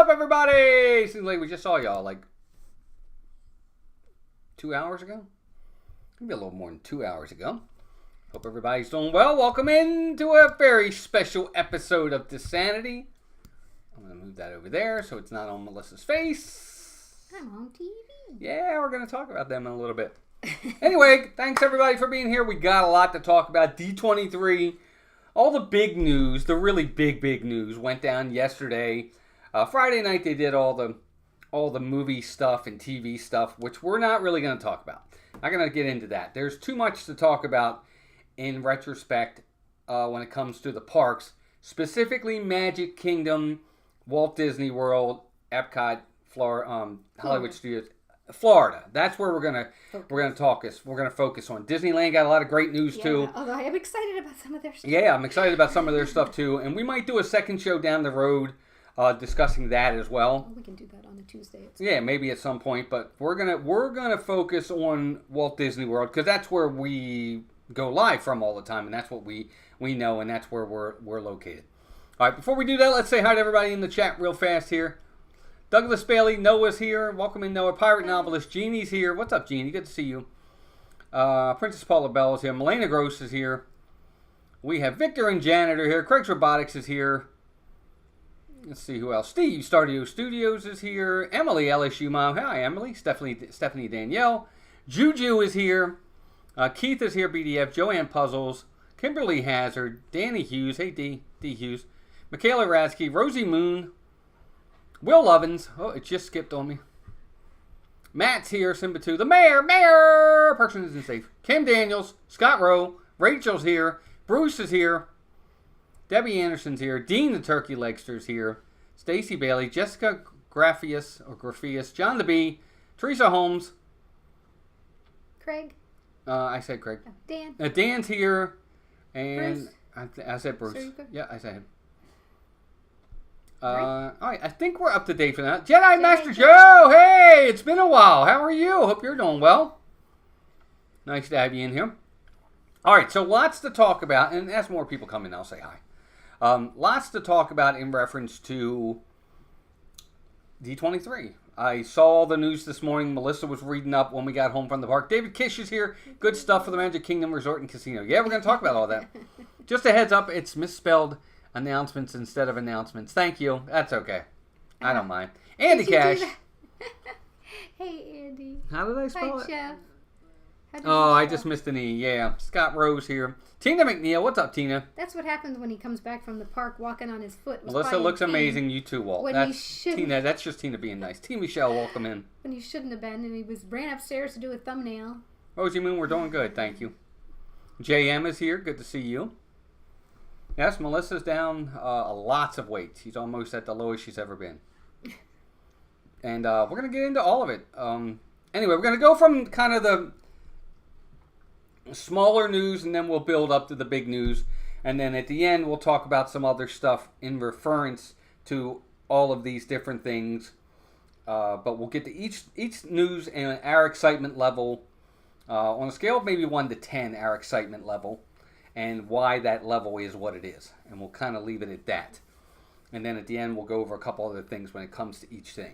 up, everybody? Seems like we just saw y'all like 2 hours ago. Maybe a little more than 2 hours ago. Hope everybody's doing well. Welcome into a very special episode of DISANITY. I'm going to move that over there so it's not on Melissa's face. I'm on TV. Yeah, we're going to talk about them in a little bit. Anyway, thanks everybody for being here. We got a lot to talk about. D23, all the big news, the really big news went down yesterday. Friday night they did all the movie stuff and TV stuff, which we're not really going to talk about. Not going to get into that. There's too much to talk about in retrospect when it comes to the parks, specifically Magic Kingdom, Walt Disney World, Epcot, Hollywood Studios, Florida. That's where we're gonna focus on. Disneyland got a lot of great news too. Although I am excited about some of their stuff. Yeah, I'm excited about some of their stuff too, and we might do a second show down the road discussing that as well. We can do that on a Tuesday. Yeah, maybe at some point, but we're gonna focus on Walt Disney World because that's where we go live from all the time, and that's what we know, and that's where we're located. All right, before we do that, let's say hi to everybody in the chat real fast here. Douglas Bailey, Noah's here. Welcome in, Noah. Pirate Novelist, Jeannie's here. What's up, Jeannie? Good to see you. Princess Paula Bell is here. Melena Gross is here. We have Victor and Janitor here. Craig's Robotics is here. Let's see who else. Steve, Stardio Studios is here. Emily, LSU Mom. Hi, Emily. Stephanie Danielle. Juju is here. Keith is here, BDF. Joanne Puzzles. Kimberly Hazard. Danny Hughes. Hey, D Hughes. Michaela Rasky. Rosie Moon. Will Lovins. Oh, it just skipped on me. Matt's here. Simba 2. The Mayor. Person isn't safe. Kim Daniels. Scott Rowe. Rachel's here. Bruce is here. Debbie Anderson's here. Dean the Turkey Legster's here. Stacy Bailey. Jessica Graphius. John the Bee. Teresa Holmes. Craig. I said Craig. Oh, Dan. Dan's here. And Bruce. I said Bruce. Sure, yeah, I said him. Right. All right, I think we're up to date for that. Jedi Master Joe, hey, it's been a while. How are you? Hope you're doing well. Nice to have you in here. All right, so lots to talk about, and as more people come in, I'll say hi. Lots to talk about in reference to D23. I saw the news this morning. Melissa was reading up when we got home from the park. David Kish is here. Good stuff for the Magic Kingdom Resort and Casino. Yeah, we're going to talk about all that. Just a heads up, it's misspelled announcements instead of announcements. Thank you. That's okay. I don't mind. Andy Cash. Hey, Andy. How did I spell it? Jeff. Oh, I just missed an E. Yeah. Scott Rose here. Tina McNeil. What's up, Tina? That's what happens when he comes back from the park walking on his foot. Melissa looks amazing. You too, Walt. That's Tina. That's just Tina being nice. T. Michelle, welcome in. When he shouldn't have been, and he ran upstairs to do a thumbnail. Rosie Moon, we're doing good. Thank you. JM is here. Good to see you. Yes, Melissa's down lots of weight. She's almost at the lowest she's ever been. And we're going to get into all of it. Anyway, we're going to go from kind of the smaller news, and then we'll build up to the big news. And then at the end, we'll talk about some other stuff in reference to all of these different things. But we'll get to each news and our excitement level. On a scale of maybe 1 to 10, our excitement level. And why that level is what it is. And we'll kind of leave it at that. And then at the end, we'll go over a couple other things when it comes to each thing.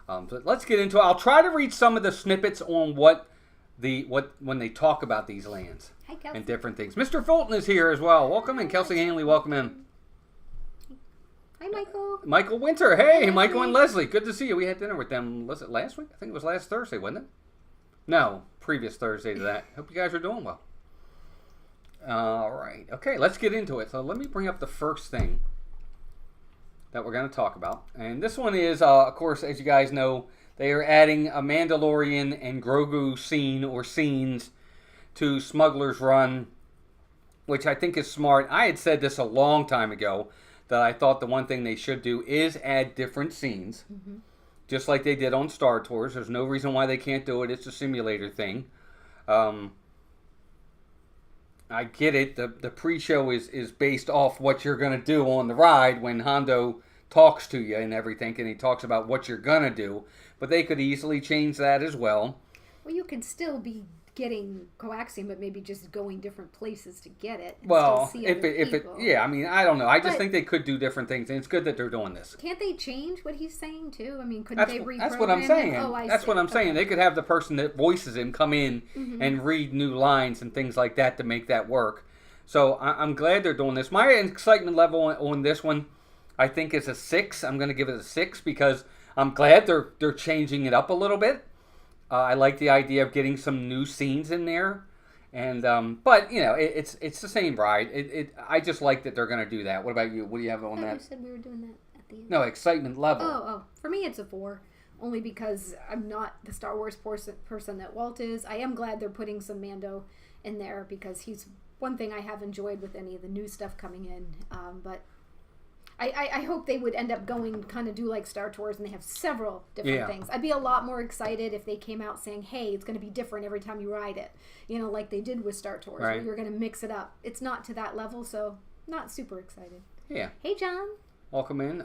So let's get into it. I'll try to read some of the snippets on when they talk about these lands. Hi, Kelsey. And different things. Mr. Fulton is here as well. Welcome in. Kelsey Hanley, welcome in. Hi, Michael. Michael Winter. Hey, Michael and Leslie. Good to see you. We had dinner with them, was it last week? I think it was last Thursday, wasn't it? No, previous Thursday to that. Hope you guys are doing well. All right. Okay, let's get into it. So let me bring up the first thing that we're going to talk about. And this one is, of course, as you guys know, they are adding a Mandalorian and Grogu scene or scenes to Smuggler's Run, which I think is smart. I had said this a long time ago, that I thought the one thing they should do is add different scenes, just like they did on Star Tours. There's no reason why they can't do it. It's a simulator thing. I get it. The pre-show is based off what you're going to do on the ride when Hondo talks to you and everything, and he talks about what you're going to do. But they could easily change that as well. Well, you can still be getting coaxium, but maybe just going different places to get it. And Well, still see if other it, people. yeah, I mean, I don't know. I just But- think they could do different things, and it's good that they're doing this. Can't they change what he's saying too? I mean, couldn't That's, they reprogram that's what I'm saying. him? Oh, I That's see. what I'm saying. Okay. They could have the person that voices him come in Mm-hmm. and read new lines and things like that to make that work. So I'm glad they're doing this. My excitement level on this one, I think, is a 6. I'm going to give it a 6 because I'm glad they're changing it up a little bit. I like the idea of getting some new scenes in there, and but you know it's the same ride. I just like that they're going to do that. What about you? What do you have I on thought that? you said we were doing that at the end. No, excitement level. Oh, for me it's a 4. Only because I'm not the Star Wars person that Walt is. I am glad they're putting some Mando in there because he's one thing I have enjoyed with any of the new stuff coming in. But I hope they would end up going kind of do like Star Tours and they have several different things. I'd be a lot more excited if they came out saying, hey, it's going to be different every time you ride it. You know, like they did with Star Tours where you're going to mix it up. It's not to that level, so not super excited. Yeah. Hey, John. Welcome in.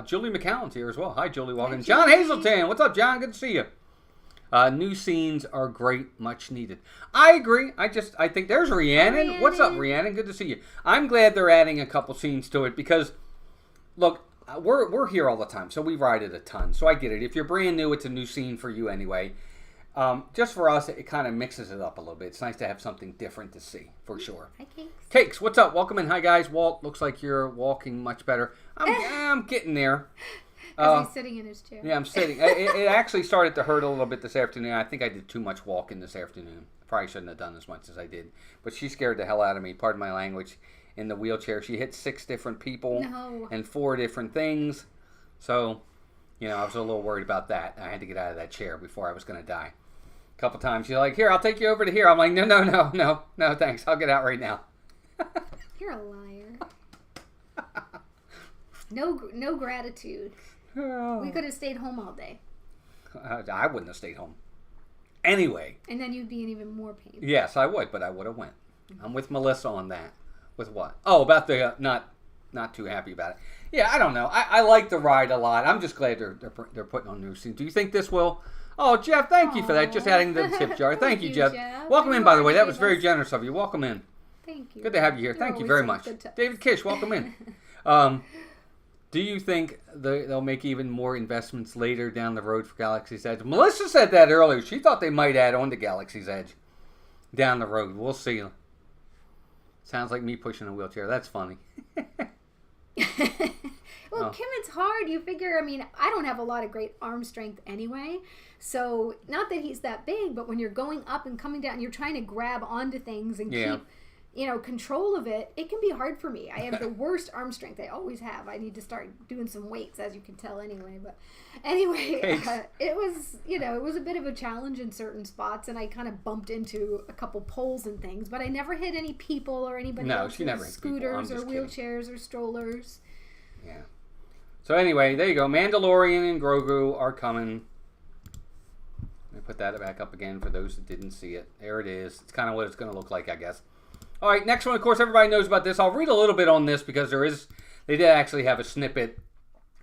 Julie McCallum's here as well. Hi, Julie. Welcome. Hi, John Julie. Hazelton. What's up, John? Good to see you. New scenes are great, much needed. I agree. I think there's Rhiannon. Hi, What's up, Rhiannon. Rhiannon? Good to see you. I'm glad they're adding a couple scenes to it because, look, we're here all the time, so we ride it a ton. So I get it. If you're brand new, it's a new scene for you anyway. Just for us, it kind of mixes it up a little bit. It's nice to have something different to see, for sure. Hi, Cakes. Cakes, what's up? Welcome in. Hi, guys. Walt, looks like you're walking much better. I'm getting there. As he's sitting in his chair. Yeah, I'm sitting. It actually started to hurt a little bit this afternoon. I think I did too much walking this afternoon. Probably shouldn't have done as much as I did. But she scared the hell out of me, pardon my language, in the wheelchair. She hit 6 different people and 4 different things. So, you know, I was a little worried about that. I had to get out of that chair before I was going to die. A couple times she's like, here, I'll take you over to here. I'm like, no, thanks. I'll get out right now. You're a liar. No gratitude. We could have stayed home all day. I wouldn't have stayed home. Anyway. And then you'd be in even more pain. Yes, I would, but I would have went. I'm with Melissa on that. With what? Oh, about the not too happy about it. Yeah, I don't know. I like the ride a lot. I'm just glad they're putting on new scenes. Do you think this will? Oh, Jeff, thank you for that. Just adding to the tip jar. Thank you, Jeff. Welcome in, by the way. That was very generous of you. Welcome in. Thank you. Good to have you here. You're Thank you always very so much. good to us. David Kish, welcome in. Do you think they'll make even more investments later down the road for Galaxy's Edge? Melissa said that earlier. She thought they might add on to Galaxy's Edge down the road. We'll see. Sounds like me pushing a wheelchair. That's funny. Well, Kim, it's hard. You figure, I mean, I don't have a lot of great arm strength anyway. So, not that he's that big, but when you're going up and coming down, you're trying to grab onto things and keep, control of it. It can be hard for me. I have the worst arm strength. I always have. I need to start doing some weights, as you can tell anyway. But anyway, it was, it was a bit of a challenge in certain spots, and I kind of bumped into a couple poles and things, but I never hit any people or anybody else. She never hit people. Scooters or wheelchairs or strollers. Yeah. So anyway, there you go. Mandalorian and Grogu are coming. Let me put that back up again for those that didn't see it. There it is. It's kind of what it's going to look like, I guess. All right, next one, of course, everybody knows about this. I'll read a little bit on this because they did actually have a snippet.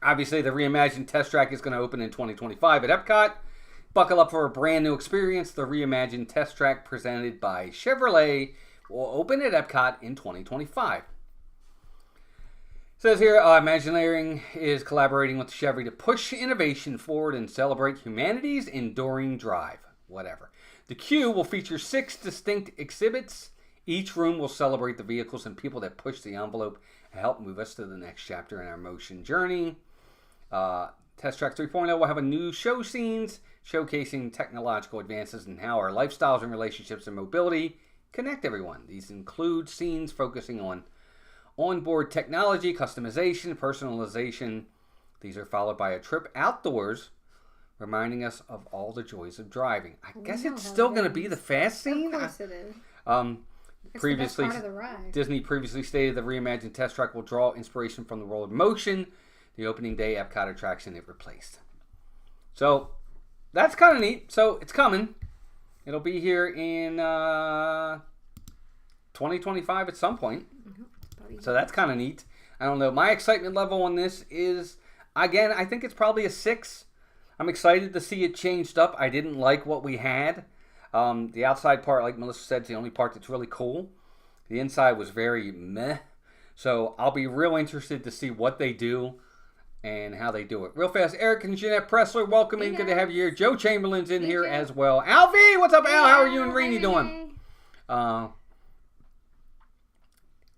Obviously, the reimagined test track is going to open in 2025 at Epcot. Buckle up for a brand new experience. The reimagined test track presented by Chevrolet will open at Epcot in 2025. It says here, Imagineering is collaborating with Chevy to push innovation forward and celebrate humanity's enduring drive. Whatever. The queue will feature 6 distinct exhibits. Each room will celebrate the vehicles and people that push the envelope and help move us to the next chapter in our motion journey. Test Track 3.0 will have a new show scenes showcasing technological advances and how our lifestyles and relationships and mobility connect everyone. These include scenes focusing on onboard technology, customization, personalization. These are followed by a trip outdoors, reminding us of all the joys of driving. I guess it's still going to be the fast scene. Of course it is. Previously, part of the ride. Disney previously stated the reimagined test track will draw inspiration from the world of motion, the opening day Epcot attraction it replaced. So that's kind of neat. So it's coming. It'll be here in 2025 at some point. So that's kind of neat. I don't know. My excitement level on this is, again, I think it's probably a 6. I'm excited to see it changed up. I didn't like what we had. The outside part, like Melissa said, is the only part that's really cool. The inside was very meh. So I'll be real interested to see what they do and how they do it. Real fast, Eric and Jeanette Pressler, welcome in. Good to have you here. Joe Chamberlain's in here as well. Alfie, what's up, Al? How are you and Rainey doing? What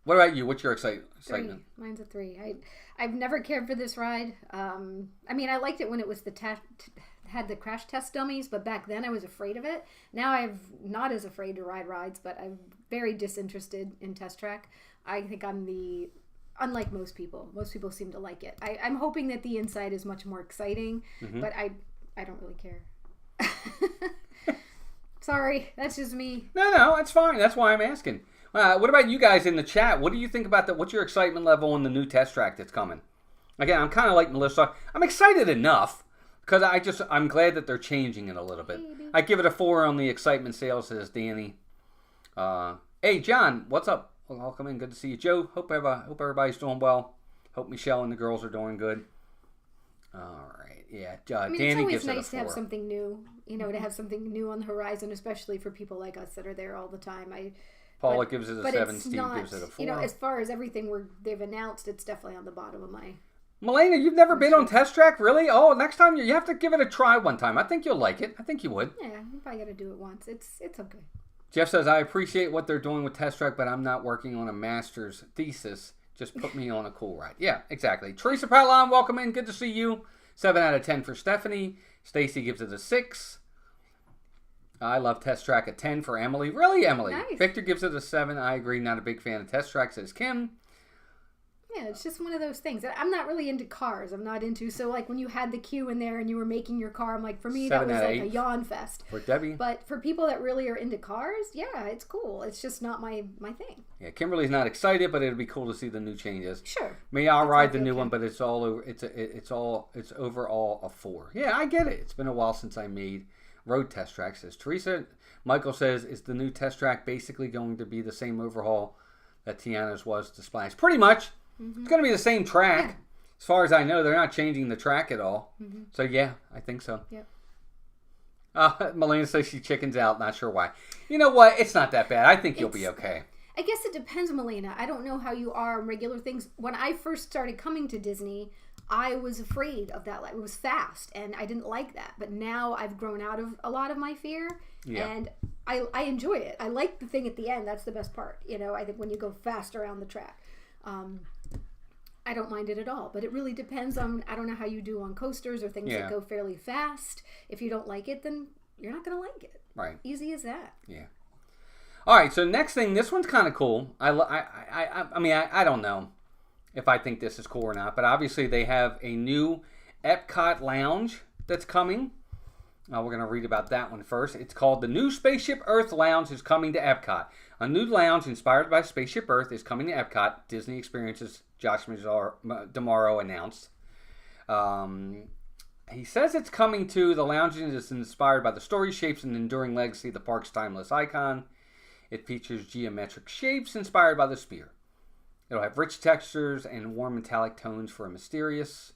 about you? What's your excitement? 3. Mine's a 3. I've never cared for this ride. I mean, I liked it when it was had the crash test dummies, but back then I was afraid of it. Now I'm not as afraid to ride rides, but I'm very disinterested in Test Track. I think unlike most people. Most people seem to like it. I'm hoping that the inside is much more exciting, but I don't really care. Sorry, that's just me. No, that's fine. That's why I'm asking. What about you guys in the chat? What do you think about that? What's your excitement level on the new Test Track that's coming? Again, I'm kind of like Melissa. I'm excited enough because I'm glad that they're changing it a little bit. I give it a 4 on the excitement scale, says Danny. Hey, John, what's up? Welcome in. Good to see you. Joe, hope everybody's doing well. Hope Michelle and the girls are doing good. All right. Yeah, Danny gives it a 4. It's always nice to have something new, to have something new on the horizon, especially for people like us that are there all the time. Paula gives it a 7. Steve gives it a 4. As far as everything they've announced, it's definitely on the bottom of my... Melena, you've never been on Test Track, really? Oh, next time you have to give it a try one time. I think you'll like it. I think you would. Yeah, you probably got to do it once. It's okay. Jeff says, I appreciate what they're doing with Test Track, but I'm not working on a master's thesis. Just put me on a cool ride. Yeah, exactly. Teresa Palan, welcome in. Good to see you. 7 out of 10 for Stephanie. Stacy gives it a 6. I love Test Track, a 10 for Emily. Really, Emily? Nice. Victor gives it a 7. I agree. Not a big fan of Test Track, says Kim. Yeah, it's just one of those things. I'm not really into cars. I'm not into... So, like, when you had the queue in there and you were making your car, I'm like, for me, that was like a yawn fest. For Debbie. But for people that really are into cars, yeah, it's cool. It's just not my thing. Yeah, Kimberly's not excited, but it'll be cool to see the new changes. Sure. Me, I'll ride the new one, but it's all over. It's overall a 4. Yeah, I get it. It's been a while since I made road Test Track, says Teresa. Michael says, is the new Test Track basically going to be the same overhaul that Tiana's was to Splash? Pretty much. It's going to be the same track. Yeah. As far as I know, they're not changing the track at all. So, yeah, I think so. Yep. Melina says she chickens out. Not sure why. You know what? It's not that bad. I think you'll be okay. I guess it depends, Melina. I don't know how you are on regular things. When I first started coming to Disney, I was afraid of that. It was fast, and I didn't like that. But now I've grown out of a lot of my fear, and I enjoy it. I like the thing at the end. That's the best part. I think when you go fast around the track. I don't mind it at all, but it really depends on, I don't know how you do on coasters or things that go fairly fast. If you don't like it, then you're not going to like it. Right. Easy as that. Yeah. All right, so next thing, this one's kind of cool. I mean, I don't know if I think this is cool or not, but obviously they have a new Epcot lounge that's coming. We're going to read about that one first. It's called the new Spaceship Earth Lounge is coming to Epcot. A new lounge inspired by Spaceship Earth is coming to Epcot. Disney Experiences Josh D'Amaro announced. He says it's coming to the lounge is inspired by the story, shapes, and enduring legacy of the park's timeless icon. It features geometric shapes inspired by the sphere. It'll have rich textures and warm metallic tones for a mysterious,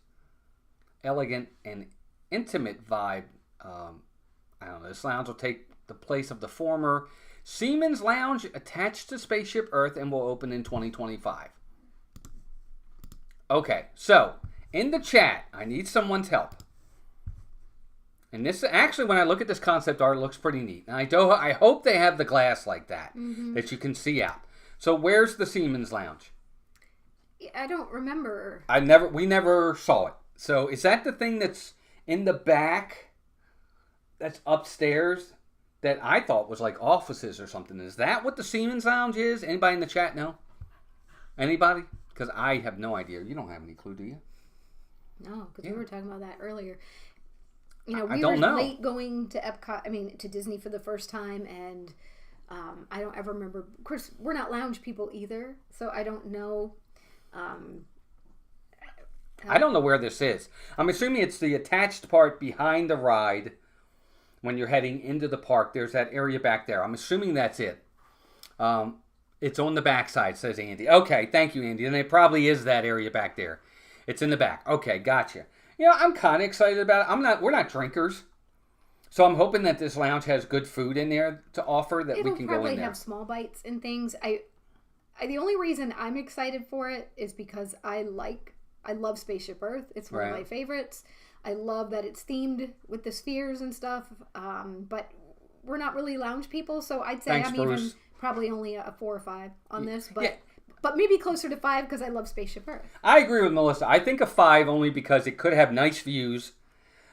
elegant, and intimate vibe. I don't know. This lounge will take the place of the former Siemens Lounge attached to Spaceship Earth and will open in 2025. Okay, so in the chat, I need someone's help. And this actually, when I look at this concept art, it looks pretty neat. And I hope they have the glass like that that you can see out. So where's the Siemens Lounge? I don't remember. We never saw it. So is that the thing that's in the back? That's upstairs? That I thought was like offices or something. Is that what the Siemens Lounge is? Anybody in the chat know? Anybody? Because I have no idea. You don't have any clue, do you? No, because we were talking about that earlier. We were late going to Epcot, to Disney for the first time, and I don't ever remember. Of course, we're not lounge people either, so I don't know. I don't know where this is. I'm assuming it's the attached part behind the ride. When you're heading into the park, there's that area back there. I'm assuming that's it. It's on the back side, says Andy. Okay, thank you, Andy. And it probably is that area back there. It's in the back. Okay, gotcha. I'm kind of excited about it. We're not drinkers. So I'm hoping that this lounge has good food in there to offer that we can go in there. It'll probably have small bites and things. The only reason I'm excited for it is because I love Spaceship Earth. It's one of my favorites. I love that it's themed with the spheres and stuff. But we're not really lounge people, so I'd say even probably only a 4 or 5 on this. But maybe closer to 5 because I love Spaceship Earth. I agree with Melissa. I think a 5 only because it could have nice views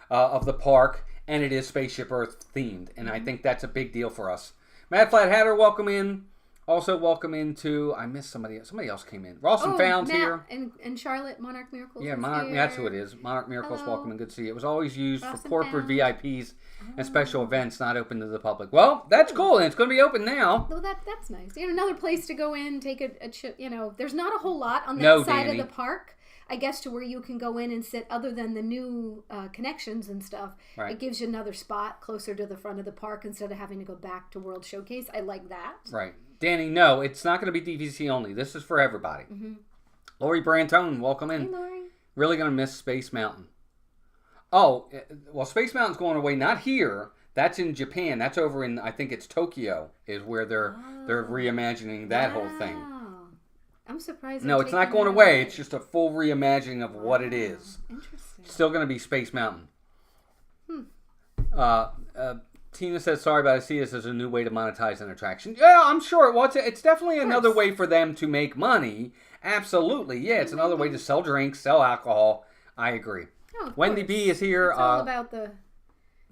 of the park, and it is Spaceship Earth themed, and I think that's a big deal for us. Mad Flat Hatter, welcome in. Also, welcome into, I missed somebody else came in. Ralston Found's here. And Charlotte, Monarch Miracles. Yeah, that's who it is. Monarch Miracles, welcome and good to see you. It was always used for corporate VIPs and special events not open to the public. Well, that's cool, and it's going to be open now. Well, that's nice. Another place to go in, take a trip. There's not a whole lot on that side of the park, I guess, to where you can go in and sit other than the new connections and stuff. Right. It gives you another spot closer to the front of the park instead of having to go back to World Showcase. I like that. Right. Danny, no, it's not going to be DVC only. This is for everybody. Lori Brantone, welcome in. Hey, Lori. Really going to miss Space Mountain. Oh, well, Space Mountain's going away. Not here. That's in Japan. That's over in, I think it's Tokyo, is where they're reimagining that whole thing. I'm surprised. No, it's not going away. It's just a full reimagining of what it is. Interesting. Still going to be Space Mountain. Tina says, sorry, but I see this as a new way to monetize an attraction. Yeah, I'm sure it was. It's definitely another way for them to make money. Absolutely. Yeah, it's another way to sell drinks, sell alcohol. I agree. Oh, Wendy B is here. It's all about the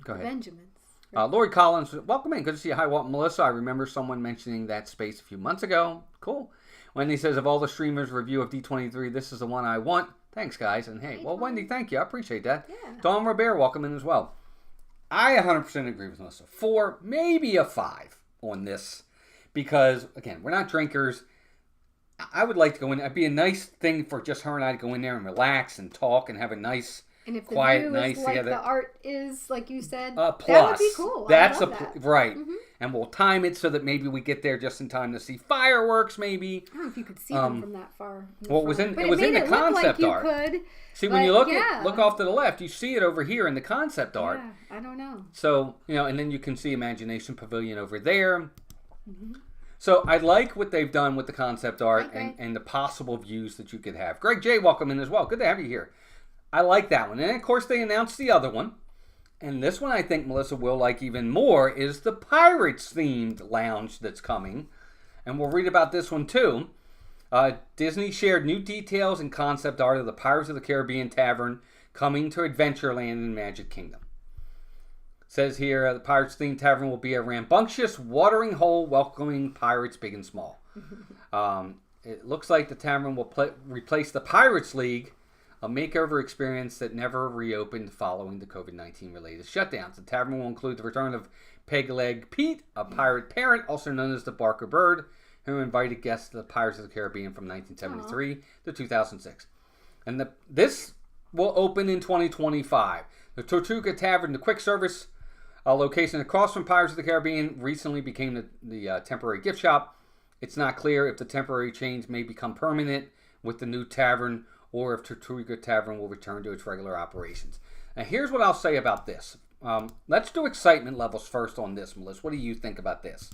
Benjamins. Lori Collins, welcome in. Good to see you. Hi, Walt and Melissa. I remember someone mentioning that space a few months ago. Cool. Wendy says, of all the streamers' review of D23, this is the one I want. Thanks, guys. And hey, Wendy, thank you. I appreciate that. Yeah. Dawn Robert, welcome in as well. I 100% agree with Melissa. 4, maybe a 5 on this. Because, again, we're not drinkers. I would like to go in. It'd be a nice thing for just her and I to go in there and relax and talk and have a nice, and if the quiet, view nice is like together. The art is, like you said, plus, that would be cool. That's right. And we'll time it so that maybe we get there just in time to see fireworks, maybe. I don't know if you could see them from that far. Well, it was in the concept art. Could, see, when you look off to the left, you see it over here in the concept art. Yeah, I don't know. So, and then you can see Imagination Pavilion over there. So I like what they've done with the concept art and the possible views that you could have. Greg J, welcome in as well. Good to have you here. I like that one. And of course, they announced the other one. And this one I think Melissa will like even more is the Pirates-themed lounge that's coming. And we'll read about this one too. Disney shared new details and concept art of the Pirates of the Caribbean Tavern coming to Adventureland in Magic Kingdom. Says here, the Pirates-themed tavern will be a rambunctious watering hole welcoming pirates big and small. It looks like the tavern will replace the Pirates League, a makeover experience that never reopened following the COVID-19 related shutdowns. The tavern will include the return of Peg-Leg Pete, a pirate parent, also known as the Barker Bird, who invited guests to the Pirates of the Caribbean from 1973 to 2006. And this will open in 2025. The Tortuga Tavern, the quick service location across from Pirates of the Caribbean, recently became the temporary gift shop. It's not clear if the temporary change may become permanent with the new tavern or if Tortuga Tavern will return to its regular operations. Now, here's what I'll say about this. Let's do excitement levels first on this, Melissa. What do you think about this?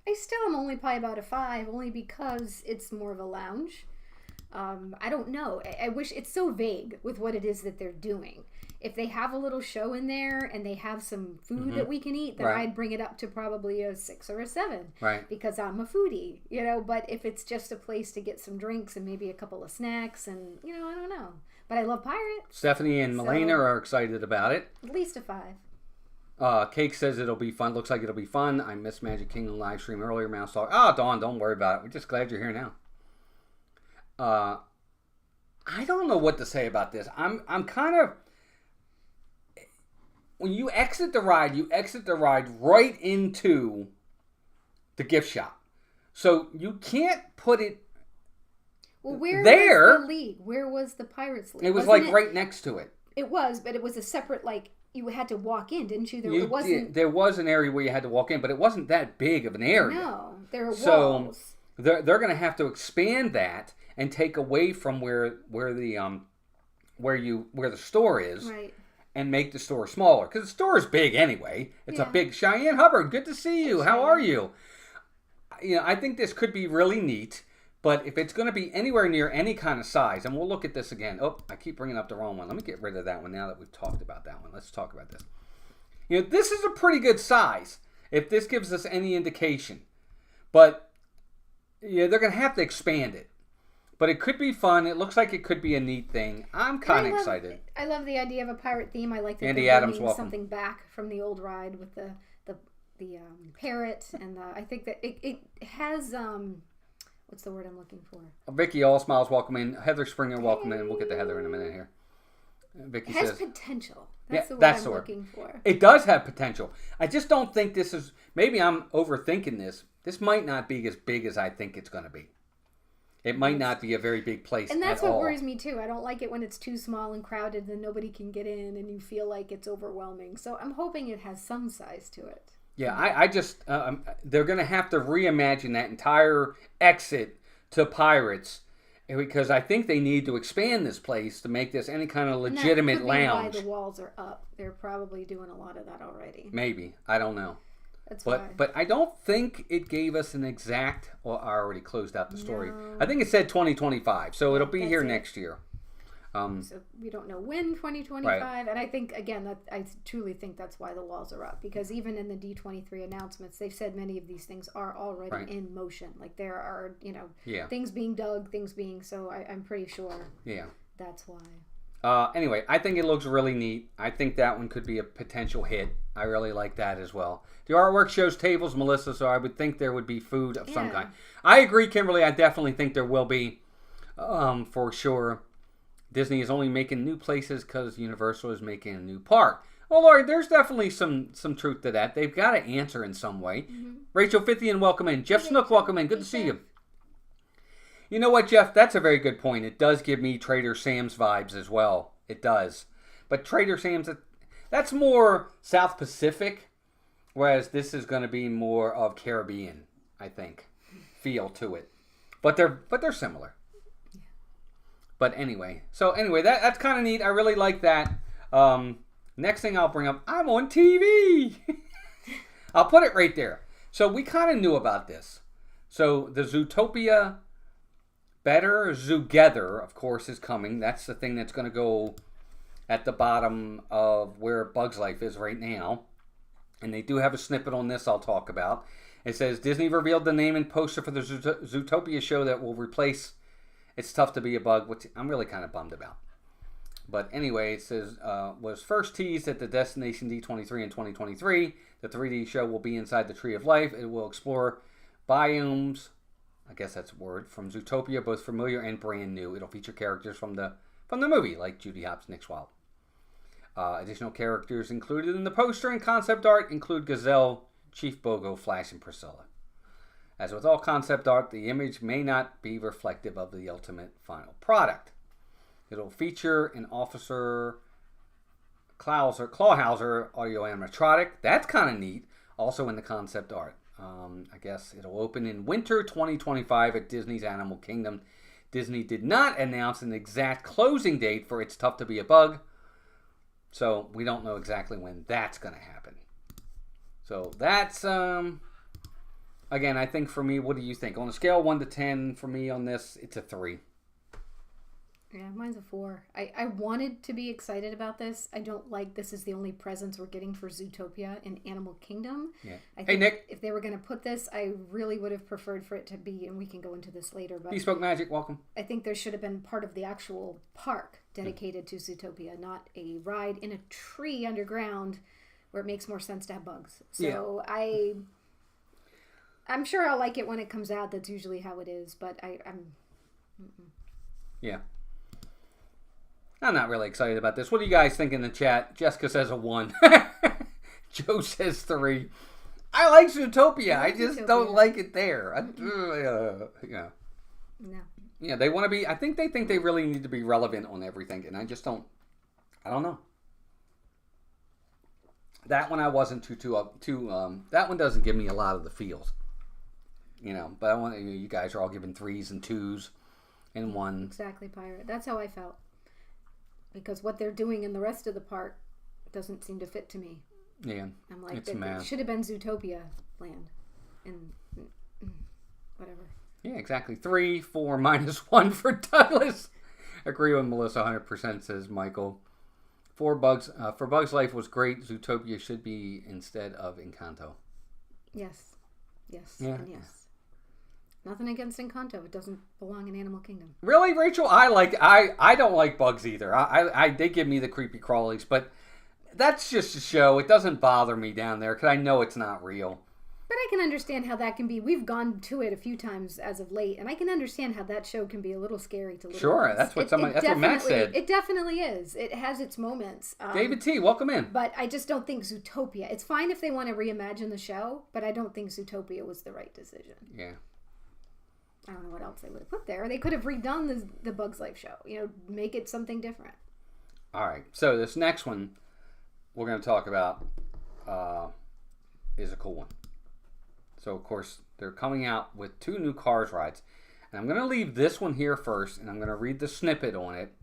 I still am only probably about a 5, only because it's more of a lounge. I don't know. I wish it's so vague with what it is that they're doing. If they have a little show in there and they have some food that we can eat, then I'd bring it up to probably a 6 or a 7. Right. Because I'm a foodie, But if it's just a place to get some drinks and maybe a couple of snacks and, I don't know. But I love Pirates. Stephanie and Melena are excited about it. At least a 5. Cake says it'll be fun. Looks like it'll be fun. I missed Magic Kingdom live stream earlier. Mouse talk. Dawn, don't worry about it. We're just glad you're here now. I don't know what to say about this. I'm kind of... When you exit the ride right into the gift shop. So you can't put it where there. Was the league? Where was the Pirates League? It was right next to it. It was, but it was a separate, you had to walk in, didn't you? There was an area where you had to walk in, but it wasn't that big of an area. No, there were walls. They're going to have to expand that and take away from where the store is. Right. and make the store smaller. Because the store is big anyway. It's a big... Cheyenne Hubbard, good to see you. How are you? I think this could be really neat. But if it's going to be anywhere near any kind of size, and we'll look at this again. Oh, I keep bringing up the wrong one. Let me get rid of that one now that we've talked about that one. Let's talk about this. This is a pretty good size, if this gives us any indication. But they're going to have to expand it. But it could be fun. It looks like it could be a neat thing. I'm kind of excited. I love the idea of a pirate theme. I like that Andy they're Adams, bringing something back from the old ride with the parrot. And I think that it has... what's the word I'm looking for? Vicky All Smiles, welcome in. Heather Springer, welcome in. We'll get to Heather in a minute here. Vicky has says... potential. That's the word I'm looking for. It does have potential. I just don't think this is... Maybe I'm overthinking this. This might not be as big as I think it's going to be. It might not be a very big place at all. And that's what worries me too. I don't like it when it's too small and crowded and nobody can get in and you feel like it's overwhelming. So I'm hoping it has some size to it. Yeah, I just... they're going to have to reimagine that entire exit to Pirates because I think they need to expand this place to make this any kind of legitimate lounge. Why the walls are up. They're probably doing a lot of that already. Maybe. I don't know. That's why. But I don't think it gave us an exact... Well, I already closed out the story. No. I think it said 2025, so it'll be here next year. So we don't know when 2025, right. And I think, again, that I truly think that's why the walls are up, because even in the D23 announcements, they've said many of these things are already in motion. Like there are, things being dug, so I'm pretty sure that's why. Anyway, I think it looks really neat. I think that one could be a potential hit. I really like that as well. The artwork shows tables, Melissa, so I would think there would be food of some kind. I agree, Kimberly. I definitely think there will be, for sure. Disney is only making new places because Universal is making a new park. Oh, Lord, there's definitely some truth to that. They've got to answer in some way. Mm-hmm. Rachel Fithian, welcome in. Jeff Snook, welcome in. Good to see you. You know what, Jeff? That's a very good point. It does give me Trader Sam's vibes as well. It does. But Trader Sam's, that's more South Pacific, whereas this is going to be more of Caribbean, I think, feel to it. But they're similar. But anyway, that's kind of neat. I really like that. Next thing I'll bring up, I'm on TV. I'll put it right there. So we kind of knew about this. So the Zootopia Better Zoogether, of course, is coming. That's the thing that's going to go at the bottom of where Bug's Life is right now. And they do have a snippet on this I'll talk about. It says, Disney revealed the name and poster for the Zootopia show that will replace It's Tough to Be a Bug, which I'm really kind of bummed about. But anyway, it says, was first teased at the Destination D23 in 2023. The 3D show will be inside the Tree of Life. It will explore biomes, I guess that's a word, from Zootopia, both familiar and brand new. It'll feature characters from the movie, like Judy Hopps, Nick Swallow. Additional characters included in the poster and concept art include Gazelle, Chief Bogo, Flash, and Priscilla. As with all concept art, the image may not be reflective of the ultimate final product. It'll feature an Officer Clawhauser audio animatronic. That's kind of neat. Also in the concept art. I guess it'll open in winter 2025 at Disney's Animal Kingdom. Disney did not announce an exact closing date for It's Tough to Be a Bug. So we don't know exactly when that's going to happen. So that's... Again, I think for me, what do you think? On a scale of 1 to 10, for me on this, it's a 3. Yeah, mine's a 4. I wanted to be excited about this. I don't like this is the only presents we're getting for Zootopia in Animal Kingdom. Yeah. Hey, Nick. If they were going to put this, I really would have preferred for it to be, and we can go into this later, but Bespoke Magic, welcome. I think there should have been part of the actual park dedicated to Zootopia, not a ride in a tree underground where it makes more sense to have bugs. So yeah. I'm sure I'll like it when it comes out. That's usually how it is, but Yeah. I'm not really excited about this. What do you guys think in the chat? Jessica says a 1. Joe says 3. I like Zootopia. I just don't like it there. No. Yeah, they want to be... I think they really need to be relevant on everything, and I just don't... I don't know. That one I wasn't too that one doesn't give me a lot of the feels. But I want you guys are all giving 3s and 2s and 1. Exactly, Pirate. That's how I felt. Because what they're doing in the rest of the park doesn't seem to fit to me. Yeah, I'm like, it should have been Zootopia land, and whatever. Yeah, exactly. 3, 4, -1 for Douglas. Agree with Melissa 100%, says Michael. For Bugs Life was great. Zootopia should be instead of Encanto. Yes, yeah. And yes. Nothing against Encanto. It doesn't belong in Animal Kingdom. Really, Rachel? I don't like bugs either. They give me the creepy crawlies, but that's just a show. It doesn't bother me down there because I know it's not real. But I can understand how that can be. We've gone to it a few times as of late, and I can understand how that show can be a little scary to little Sure, kids. that's what Matt said. It definitely is. It has its moments. David T, welcome in. But I just don't think Zootopia. It's fine if they want to reimagine the show, but I don't think Zootopia was the right decision. Yeah. I don't know what else they would have put there. They could have redone the Bugs Life show. Make it something different. All right. So this next one we're going to talk about is a cool one. So, of course, they're coming out with 2 new Cars rides. And I'm going to leave this one here first, and I'm going to read the snippet on it,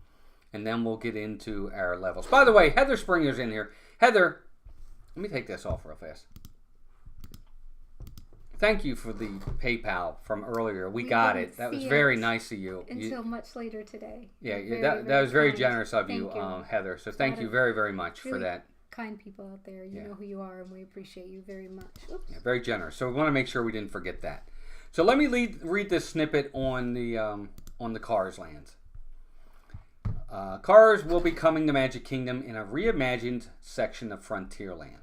and then we'll get into our levels. By the way, Heather Springer's in here. Heather, let me take this off real fast. Thank you for the PayPal from earlier. We got it. That was very nice of you. Until much later today. Yeah, that was very generous of you, Heather. So thank you very, very much for that. Kind people out there. You know who you are, and we appreciate you very much. Yeah, very generous. So we want to make sure we didn't forget that. So let me read this snippet on the Cars lands. Cars will be coming to Magic Kingdom in a reimagined section of Frontierland.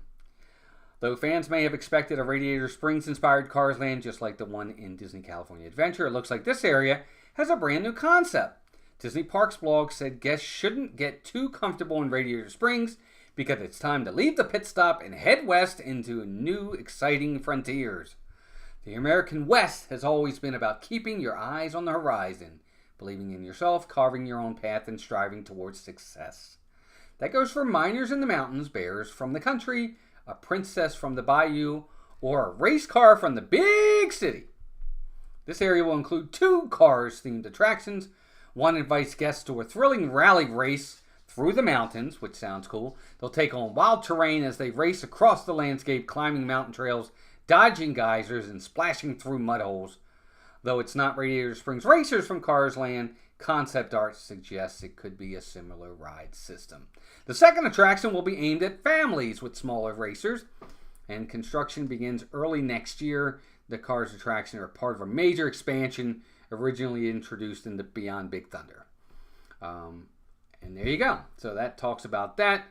Though fans may have expected a Radiator Springs-inspired Cars land just like the one in Disney California Adventure, it looks like this area has a brand new concept. Disney Parks blog said guests shouldn't get too comfortable in Radiator Springs because it's time to leave the pit stop and head west into new, exciting frontiers. The American West has always been about keeping your eyes on the horizon, believing in yourself, carving your own path, and striving towards success. That goes for miners in the mountains, bears from the country, a princess from the bayou, or a race car from the big city. This area will include 2 Cars-themed attractions. One invites guests to a thrilling rally race through the mountains, which sounds cool. They'll take on wild terrain as they race across the landscape, climbing mountain trails, dodging geysers, and splashing through mud holes. Though it's not Radiator Springs Racers from Cars Land, concept art suggests it could be a similar ride system. The second attraction will be aimed at families with smaller racers, and construction begins early next year. The Cars attraction are part of a major expansion originally introduced in the Beyond Big Thunder. And there you go. So that talks about that.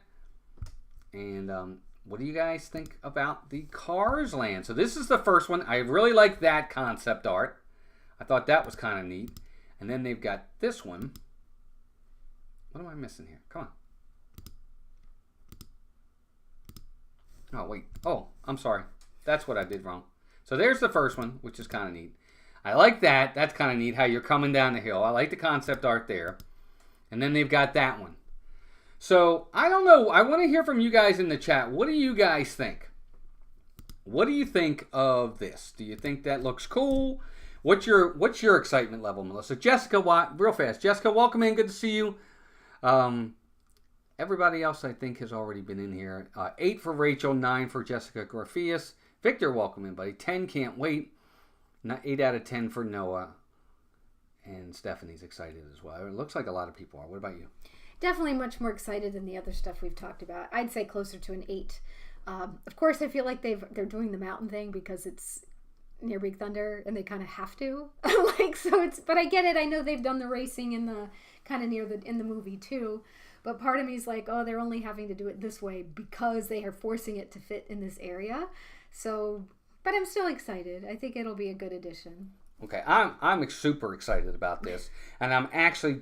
And what do you guys think about the Cars land? So this is the first one. I really like that concept art. I thought that was kind of neat. And then they've got this one. What am I missing here? Come on. Oh, wait. Oh, I'm sorry. That's what I did wrong. So there's the first one, which is kind of neat. I like that. That's kind of neat, how you're coming down the hill. I like the concept art there. And then they've got that one. So, I don't know. I want to hear from you guys in the chat. What do you guys think? What do you think of this? Do you think that looks cool? What's your excitement level, Melissa? Jessica, real fast. Jessica, welcome in. Good to see you. Everybody else, I think, has already been in here. 8 for Rachel, 9 for Jessica Garfias. Victor, welcome in, buddy. 10, can't wait. 8 out of 10 for Noah. And Stephanie's excited as well. It looks like a lot of people are. What about you? Definitely much more excited than the other stuff we've talked about. I'd say closer to an 8. Of course, I feel like they're doing the mountain thing because it's near Big Thunder and they kind of have to. But I get it. I know they've done the racing in the kind of in the movie too. But part of me is like, oh, they're only having to do it this way because they are forcing it to fit in this area. So, but I'm still excited. I think it'll be a good addition. Okay, I'm super excited about this, and I'm actually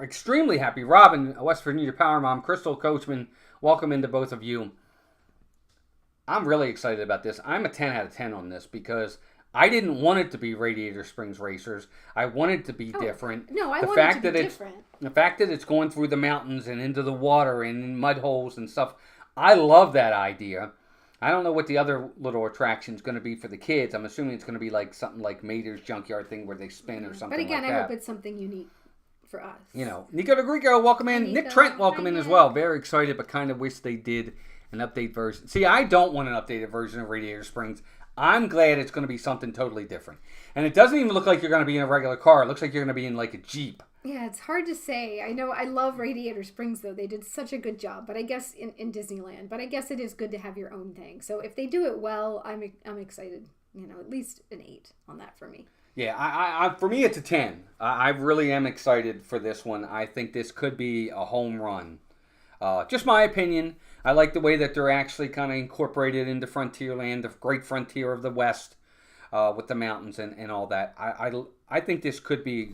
extremely happy. Robin, West Virginia Power Mom, Crystal Coachman, welcome into both of you. I'm really excited about this. I'm a 10 out of 10 on this because I didn't want it to be Radiator Springs Racers. I wanted it to be different. No, I wanted it to be different. The fact that it's going through the mountains and into the water and in mud holes and stuff, I love that idea. I don't know what the other little attraction is going to be for the kids. I'm assuming it's going to be like something like Mater's Junkyard thing where they spin or something like that. But again, I hope it's something unique for us. Nico DeGrico, welcome in. Nick Trent, welcome in as well. Very excited, but kind of wish they did an update version. See, I don't want an updated version of Radiator Springs. I'm glad it's going to be something totally different. And it doesn't even look like you're going to be in a regular car. It looks like you're going to be in like a Jeep. Yeah, it's hard to say. I know I love Radiator Springs, though. They did such a good job, but I guess in Disneyland. But I guess it is good to have your own thing. So if they do it well, I'm excited. At least an 8 on that for me. Yeah, I for me it's a 10. I really am excited for this one. I think this could be a home run. Just my opinion. I like the way that they're actually kind of incorporated into Frontierland, the great frontier of the West, with the mountains and all that. I think this could be,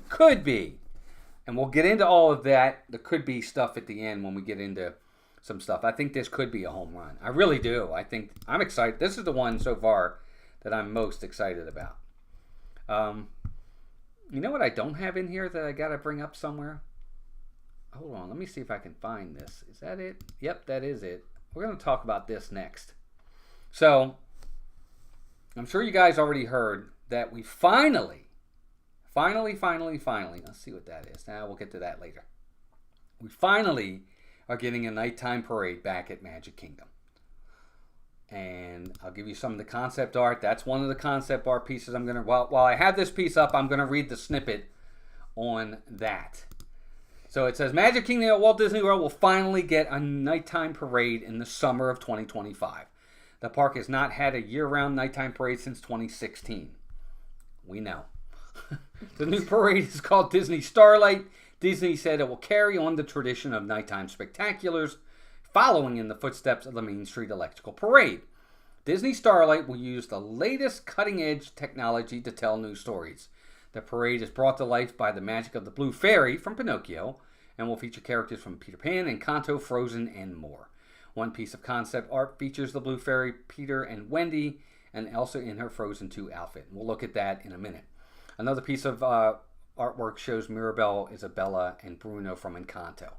and we'll get into all of that. There could be stuff at the end when we get into some stuff. I think this could be a home run. I really do. I'm excited. This is the one so far that I'm most excited about. You know what I don't have in here that I got to bring up somewhere? Hold on, let me see if I can find this. Is that it? Yep, that is it. We're going to talk about this next. So, I'm sure you guys already heard that we finally, let's see what that is. Now we'll get to that later. We finally are getting a nighttime parade back at Magic Kingdom. And I'll give you some of the concept art. That's one of the concept art pieces I'm going to... While I have this piece up, I'm going to read the snippet on that. So it says, Magic Kingdom at Walt Disney World will finally get a nighttime parade in the summer of 2025. The park has not had a year-round nighttime parade since 2016. We know. The new parade is called Disney Starlight. Disney said it will carry on the tradition of nighttime spectaculars, following in the footsteps of the Main Street Electrical Parade. Disney Starlight will use the latest cutting-edge technology to tell new stories. The parade is brought to life by the magic of the Blue Fairy from Pinocchio and will feature characters from Peter Pan, Encanto, Frozen, and more. One piece of concept art features the Blue Fairy, Peter, and Wendy, and Elsa in her Frozen 2 outfit. We'll look at that in a minute. Another piece of artwork shows Mirabelle, Isabella, and Bruno from Encanto.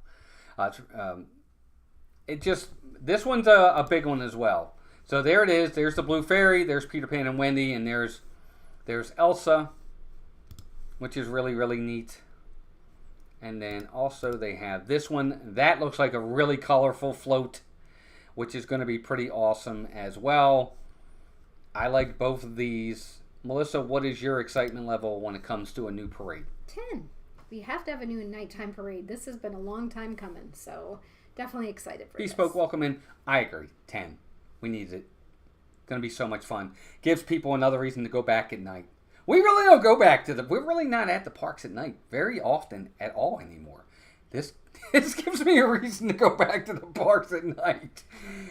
This one's a big one as well. So there it is. There's the Blue Fairy. There's Peter Pan and Wendy, and there's Elsa, which is really, really neat. And then also they have this one. That looks like a really colorful float, which is going to be pretty awesome as well. I like both of these. Melissa, what is your excitement level when it comes to a new parade? 10. We have to have a new nighttime parade. This has been a long time coming, so definitely excited for this. Bespoke, welcome in. I agree. 10. We need it. Going to be so much fun. Gives people another reason to go back at night. We really don't go back to we're really not at the parks at night very often at all anymore. This gives me a reason to go back to the parks at night.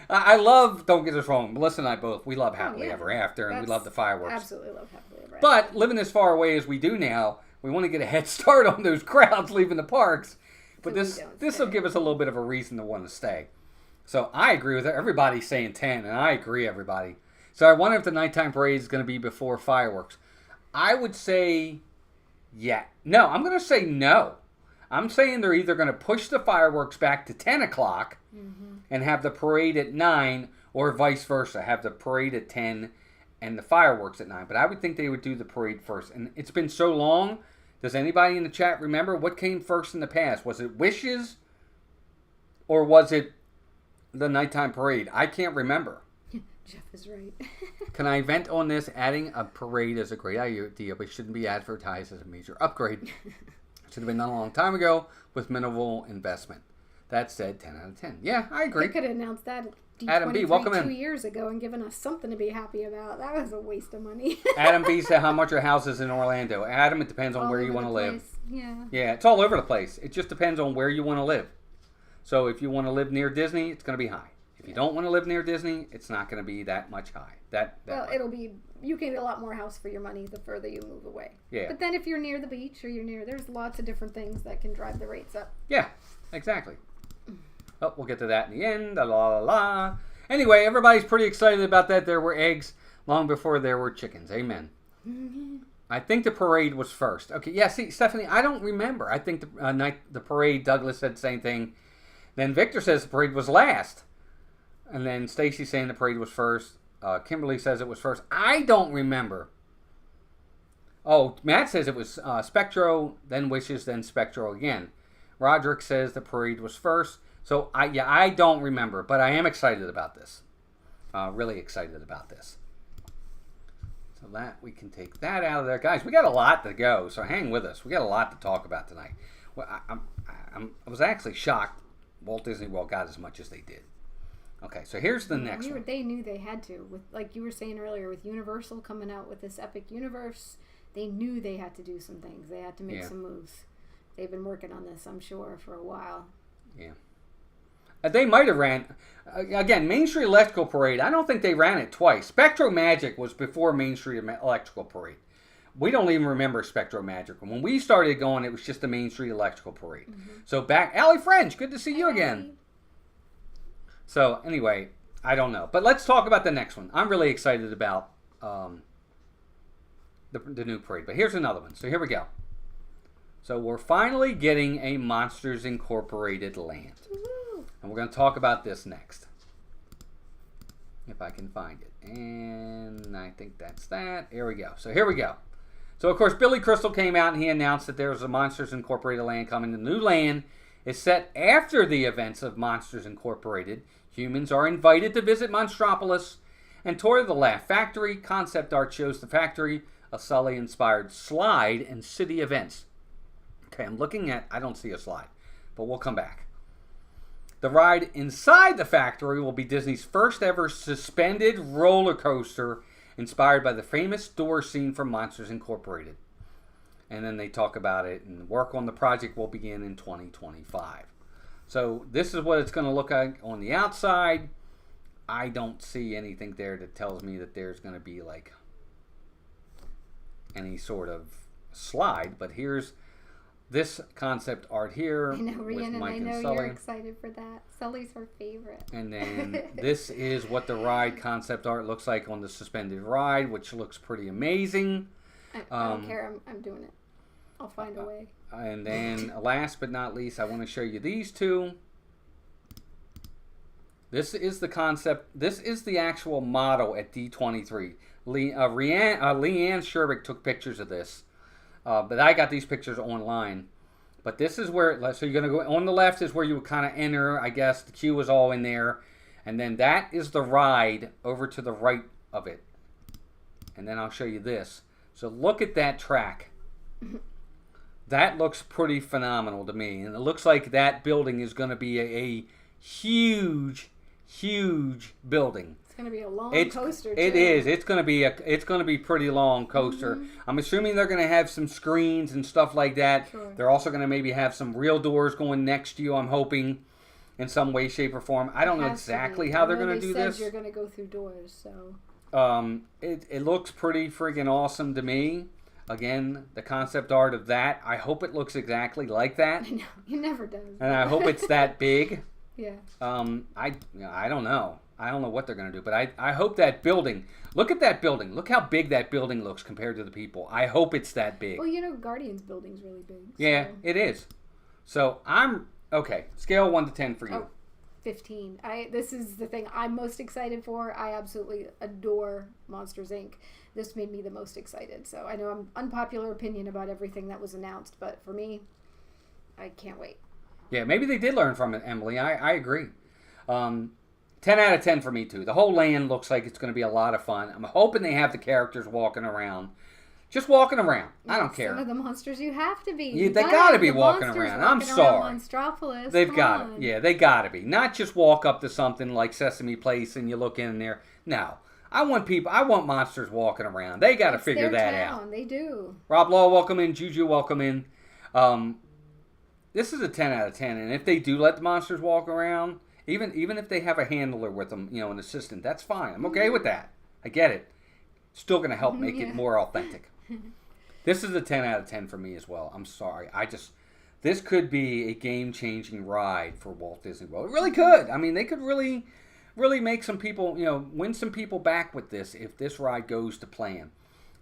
I love, don't get us wrong, Melissa and I both, we love Happily Ever After, and we love the fireworks. Absolutely love Happily Ever After. But living as far away as we do now, we want to get a head start on those crowds leaving the parks. But this will give us a little bit of a reason to want to stay. So I agree with it. Everybody's saying 10, and I agree, everybody. So I wonder if the nighttime parade is going to be before fireworks. I would say, yeah. No, I'm going to say no. I'm saying they're either going to push the fireworks back to 10 o'clock and have the parade at 9, or vice versa, have the parade at 10 and the fireworks at 9. But I would think they would do the parade first. And it's been so long. Does anybody in the chat remember what came first in the past? Was it Wishes or was it the nighttime parade? I can't remember. Jeff is right. Can I vent on this? Adding a parade is a great idea, but shouldn't be advertised as a major upgrade. It should have been done a long time ago with minimal investment. That said, 10 out of 10. Yeah, I agree. They could have announced that at Adam B, welcome in. 2 years ago and given us something to be happy about. That was a waste of money. Adam B said, how much are houses in Orlando? Adam, it depends on where you want to live. Yeah. Yeah, it's all over the place. It just depends on where you want to live. So if you want to live near Disney, it's going to be high. If you don't want to live near Disney, it's not going to be that much high. It'll be, you can get a lot more house for your money the further you move away. Yeah. But then if you're near the beach or there's lots of different things that can drive the rates up. Yeah, exactly. Oh, we'll get to that in the end. La la la. Anyway, everybody's pretty excited about that. There were eggs long before there were chickens. Amen. I think the parade was first. Okay, yeah, see, Stephanie, I don't remember. I think the parade, Douglas said the same thing. Then Victor says the parade was last. And then Stacy's saying the parade was first. Kimberly says it was first. I don't remember. Oh, Matt says it was Spectro, then Wishes, then Spectro again. Roderick says the parade was first. So, I don't remember, but I am excited about this. Really excited about this. So that, we can take that out of there. Guys, we got a lot to go, so hang with us. We got a lot to talk about tonight. Well, I was actually shocked Walt Disney World got as much as they did. Okay, so here's the next one. They knew they had to. With, like you were saying earlier, with Universal coming out with this epic universe, they knew they had to do some things. They had to make some moves. They've been working on this, I'm sure, for a while. Yeah. They might have ran, again, Main Street Electrical Parade, I don't think they ran it twice. Spectro Magic was before Main Street Electrical Parade. We don't even remember Spectro Magic. When we started going, it was just the Main Street Electrical Parade. Mm-hmm. So back, Allie French, good to see you again. So anyway, I don't know. But let's talk about the next one. I'm really excited about the new parade. But here's another one. So here we go. So we're finally getting a Monsters Incorporated land. Woo-hoo. And we're going to talk about this next. If I can find it. And I think that's that. Here we go. So here we go. So, of course, Billy Crystal came out and he announced that there's a Monsters Incorporated land coming. The new land is set after the events of Monsters Incorporated. Humans are invited to visit Monstropolis and tour the Laugh Factory. Concept art shows the factory, a Sully-inspired slide, and city events. Okay, I'm looking at, I don't see a slide, but we'll come back. The ride inside the factory will be Disney's first ever suspended roller coaster inspired by the famous door scene from Monsters Incorporated. And then they talk about it, and work on the project will begin in 2025. So this is what it's going to look like on the outside. I don't see anything there that tells me that there's going to be like any sort of slide. But here's this concept art here. I know, Rhiannon, I know you're excited for that. Sully's her favorite. And then this is what the ride concept art looks like on the suspended ride, which looks pretty amazing. I don't care. I'm doing it. I'll find a way. And then last but not least, I want to show you these two. This is the concept. This is the actual model at D23. Leanne Sherbick took pictures of this. But I got these pictures online. But this is where, so you're going to go, on the left is where you would kind of enter, I guess. The queue is all in there. And then that is the ride over to the right of it. And then I'll show you this. So look at that track. That looks pretty phenomenal to me. And it looks like that building is going to be a huge, huge building. It's going to be a long coaster, too. It is. It's going to be pretty long coaster. Mm-hmm. I'm assuming they're going to have some screens and stuff like that. Sure. They're also going to maybe have some real doors going next to you, I'm hoping, in some way, shape, or form. I don't know exactly how they're going to do this. You're going to go through doors, so. It looks pretty freaking awesome to me. Again, the concept art of that, I hope it looks exactly like that. I know, it never does. And I hope it's that big. Yeah. I don't know. I don't know what they're going to do, but I hope that building, look at that building. Look how big that building looks compared to the people. I hope it's that big. Well, you know, Guardians building's really big. So. Yeah, it is. So okay, scale 1 to 10 for you. Oh, 15. This is the thing I'm most excited for. I absolutely adore Monsters, Inc. This made me the most excited. So I know I'm unpopular opinion about everything that was announced, but for me, I can't wait. Yeah, maybe they did learn from it, Emily. I agree. 10 out of 10 for me, too. The whole land looks like it's going to be a lot of fun. I'm hoping they have the characters walking around. Just walking around. I don't care. Some of the monsters you have to be. Yeah, they got to be walking around. I'm sorry. Monstropolis. They've got it. Yeah, they got to be. Not just walk up to something like Sesame Place and you look in there. No. I want monsters walking around. They got to figure that out. They do. Rob Law, welcome in. Juju, welcome in. This is a 10 out of 10. And if they do let the monsters walk around, even if they have a handler with them, an assistant, that's fine. I'm okay with that. I get it. Still going to help make it more authentic. This is a 10 out of 10 for me as well. I'm sorry. This could be a game-changing ride for Walt Disney World. It really could. I mean, they could really make some people, win some people back with this if this ride goes to plan.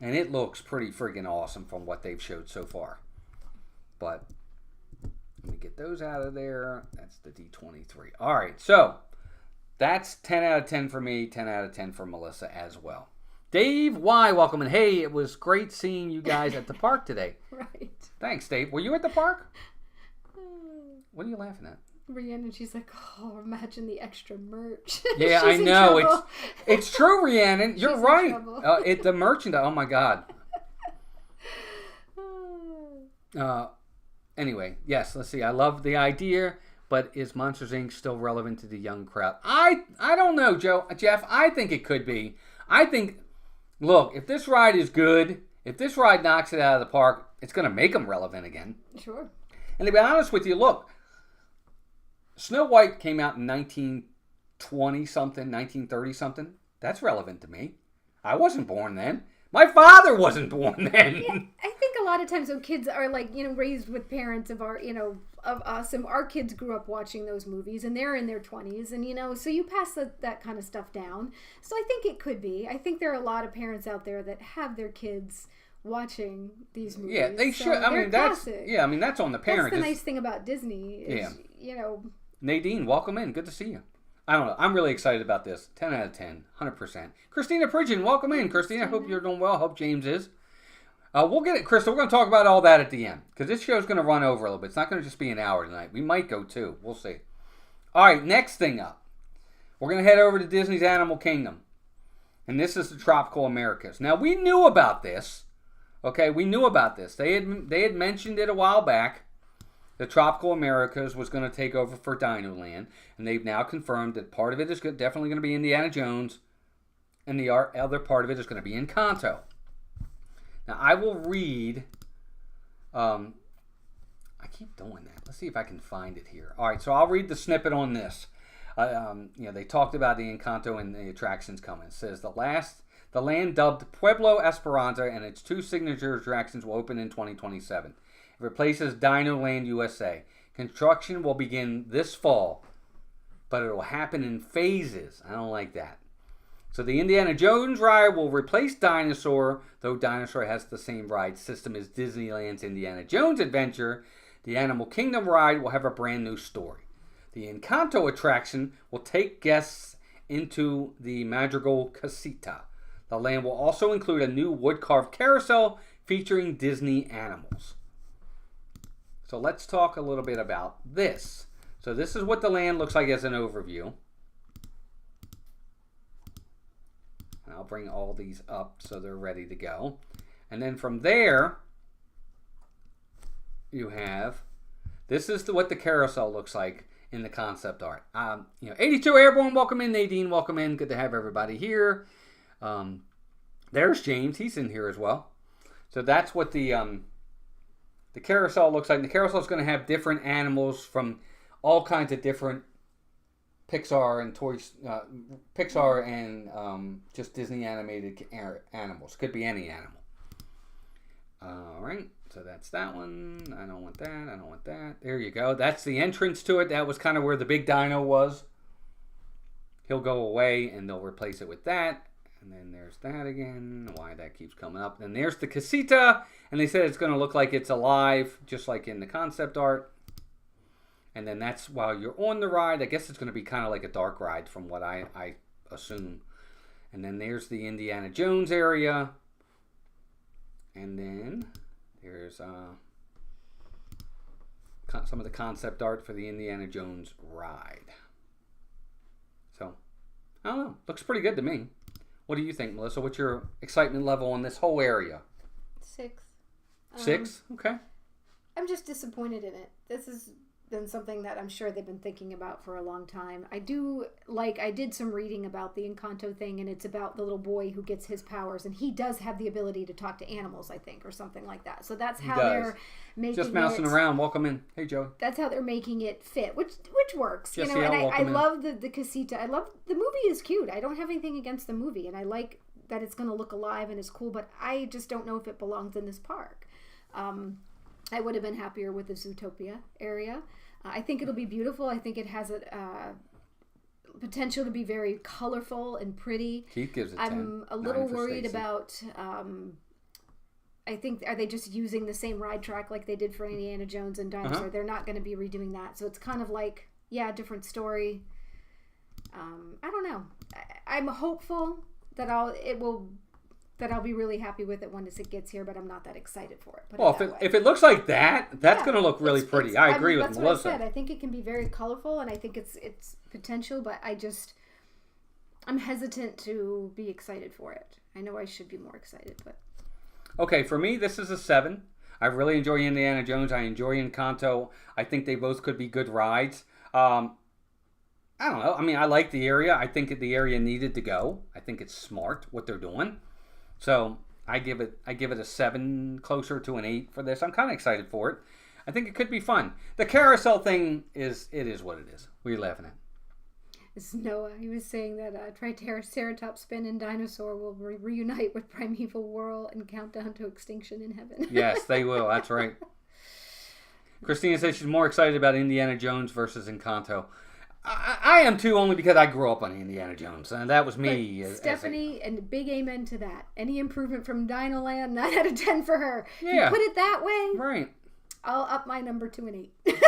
And it looks pretty friggin' awesome from what they've showed so far. But let me get those out of there. That's the D23. All right, so that's 10 out of 10 for me, 10 out of 10 for Melissa as well. Dave Y, welcome in. Hey, it was great seeing you guys at the park today. Right. Thanks, Dave. Were you at the park? What are you laughing at? Rhiannon, she's like, oh, imagine the extra merch. Yeah, I know. It's true, Rhiannon. You're right. The merchandise. Oh my God. Anyway, yes. Let's see. I love the idea, but is Monsters Inc. still relevant to the young crowd? I don't know, Jeff. I think it could be. I think. Look, if this ride is good, if this ride knocks it out of the park, it's going to make them relevant again. Sure. And to be honest with you, look, Snow White came out in 1920-something, 1930-something. That's relevant to me. I wasn't born then. My father wasn't born then. Yeah, I think a lot of times when kids are raised with parents of our, of us, and our kids grew up watching those movies, and they're in their 20s, and so you pass that kind of stuff down. So I think it could be. I think there are a lot of parents out there that have their kids watching these movies. Yeah, they should. I mean, that's on the parent. That's the nice thing about Disney. Is, Nadine, welcome in. Good to see you. I don't know. I'm really excited about this. 10 out of 10. 100%. Christina Pridgeon, welcome in. Christina, I hope you're doing well. Hope James is. We'll get it, Crystal. We're going to talk about all that at the end. Because this show's going to run over a little bit. It's not going to just be an hour tonight. We might go 2. We'll see. All right, next thing up. We're going to head over to Disney's Animal Kingdom. And this is the Tropical Americas. Now, we knew about this. Okay, we knew about this. They had mentioned it a while back. The Tropical Americas was going to take over for Dino Land, and they've now confirmed that part of it is definitely going to be Indiana Jones, and the other part of it is going to be Encanto. Now, I will read... I keep doing that. Let's see if I can find it here. All right, so I'll read the snippet on this. They talked about the Encanto and the attractions coming. It says, the land dubbed Pueblo Esperanza and its 2 signature attractions will open in 2027. It replaces Dino Land USA. Construction will begin this fall, but it will happen in phases. I don't like that. So the Indiana Jones ride will replace Dinosaur, though Dinosaur has the same ride system as Disneyland's Indiana Jones Adventure. The Animal Kingdom ride will have a brand new story. The Encanto attraction will take guests into the Madrigal Casita. The land will also include a new wood-carved carousel featuring Disney animals. So let's talk a little bit about this. So this is what the land looks like as an overview. And I'll bring all these up so they're ready to go. And then from there, you have, this is what the carousel looks like in the concept art. 82 Airborne, welcome in. Nadine, welcome in. Good to have everybody here. There's James. He's in here as well. So that's what the carousel looks like. And the carousel is going to have different animals from all kinds of different Pixar and just Disney animated animals. Could be any animal. All right, so that's that one. I don't want that. I don't want that. There you go. That's the entrance to it. That was kind of where the big dino was. He'll go away, and they'll replace it with that. And then there's that again. Why that keeps coming up. Then there's the casita. And they said it's going to look like it's alive, just like in the concept art. And then that's while you're on the ride. I guess it's going to be kind of like a dark ride from what I assume. And then there's the Indiana Jones area. And then there's some of the concept art for the Indiana Jones ride. So, I don't know. Looks pretty good to me. What do you think, Melissa? What's your excitement level on this whole area? 6. 6? Okay. I'm just disappointed in it. This has been something that I'm sure they've been thinking about for a long time. I did some reading about the Encanto thing, and it's about the little boy who gets his powers, and he does have the ability to talk to animals, I think, or something like that. So that's how they're making just mousing around. Welcome in. Hey, Joey. That's how they're making it fit, which works. Jesse, and I love the casita. I love the movie is cute. I don't have anything against the movie, and I like that it's going to look alive and is cool, but I just don't know if it belongs in this park. I would have been happier with the Zootopia area. I think it'll be beautiful. I think it has a potential to be very colorful and pretty. Keith gives it 10. I'm a little worried about... I think, are they just using the same ride track like they did for Indiana Jones and Dinosaur? Uh-huh. They're not going to be redoing that. So it's kind of like, different story. I don't know. I'm hopeful that it will that I'll be really happy with it once it gets here, but I'm not that excited for it. Well, if it looks like that, that's going to look really pretty. I agree with Melissa. That's what I said. I think it can be very colorful, and I think it's potential, but I'm hesitant to be excited for it. I know I should be more excited, but... Okay, for me, this is a 7. I really enjoy Indiana Jones. I enjoy Encanto. I think they both could be good rides. I don't know. I mean, I like the area. I think the area needed to go. I think it's smart what they're doing. So I give it a 7, closer to an 8 for this. I'm kind of excited for it. I think it could be fun. The carousel thing is what it is. What are you laughing at? It's Noah. He was saying that Triceratops, Spin, and Dinosaur will reunite with Primeval Whirl and Countdown to Extinction in Heaven. Yes, they will. That's right. Christina says she's more excited about Indiana Jones versus Encanto. I am too, only because I grew up on Indiana Jones, and that was me. Stephanie, and big amen to that. Any improvement from Dino Land, 9 out of 10 for her. Yeah. You put it that way, right? I'll up my number to an 8.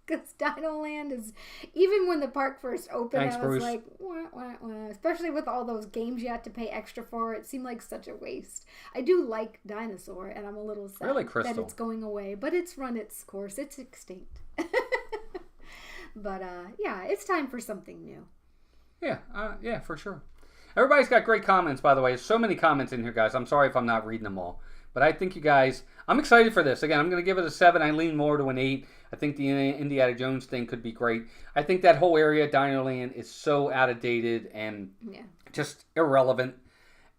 Because Dino Land is, even when the park first opened, Thanks, I was Bruce. like, wah, wah, wah. Especially with all those games you had to pay extra for. It seemed like such a waste. I do like Dinosaur, and I'm a little sad Really, Crystal? that it's going away, but it's run its course. It's extinct. But yeah, it's time for something new. Yeah, for sure. Everybody's got great comments, by the way. There's so many comments in here, guys. I'm sorry if I'm not reading them all. But I think you guys... I'm excited for this. Again, I'm going to give it a 7. I lean more to an 8. I think the Indiana Jones thing could be great. I think that whole area, Dino Land, is so out of dated and just irrelevant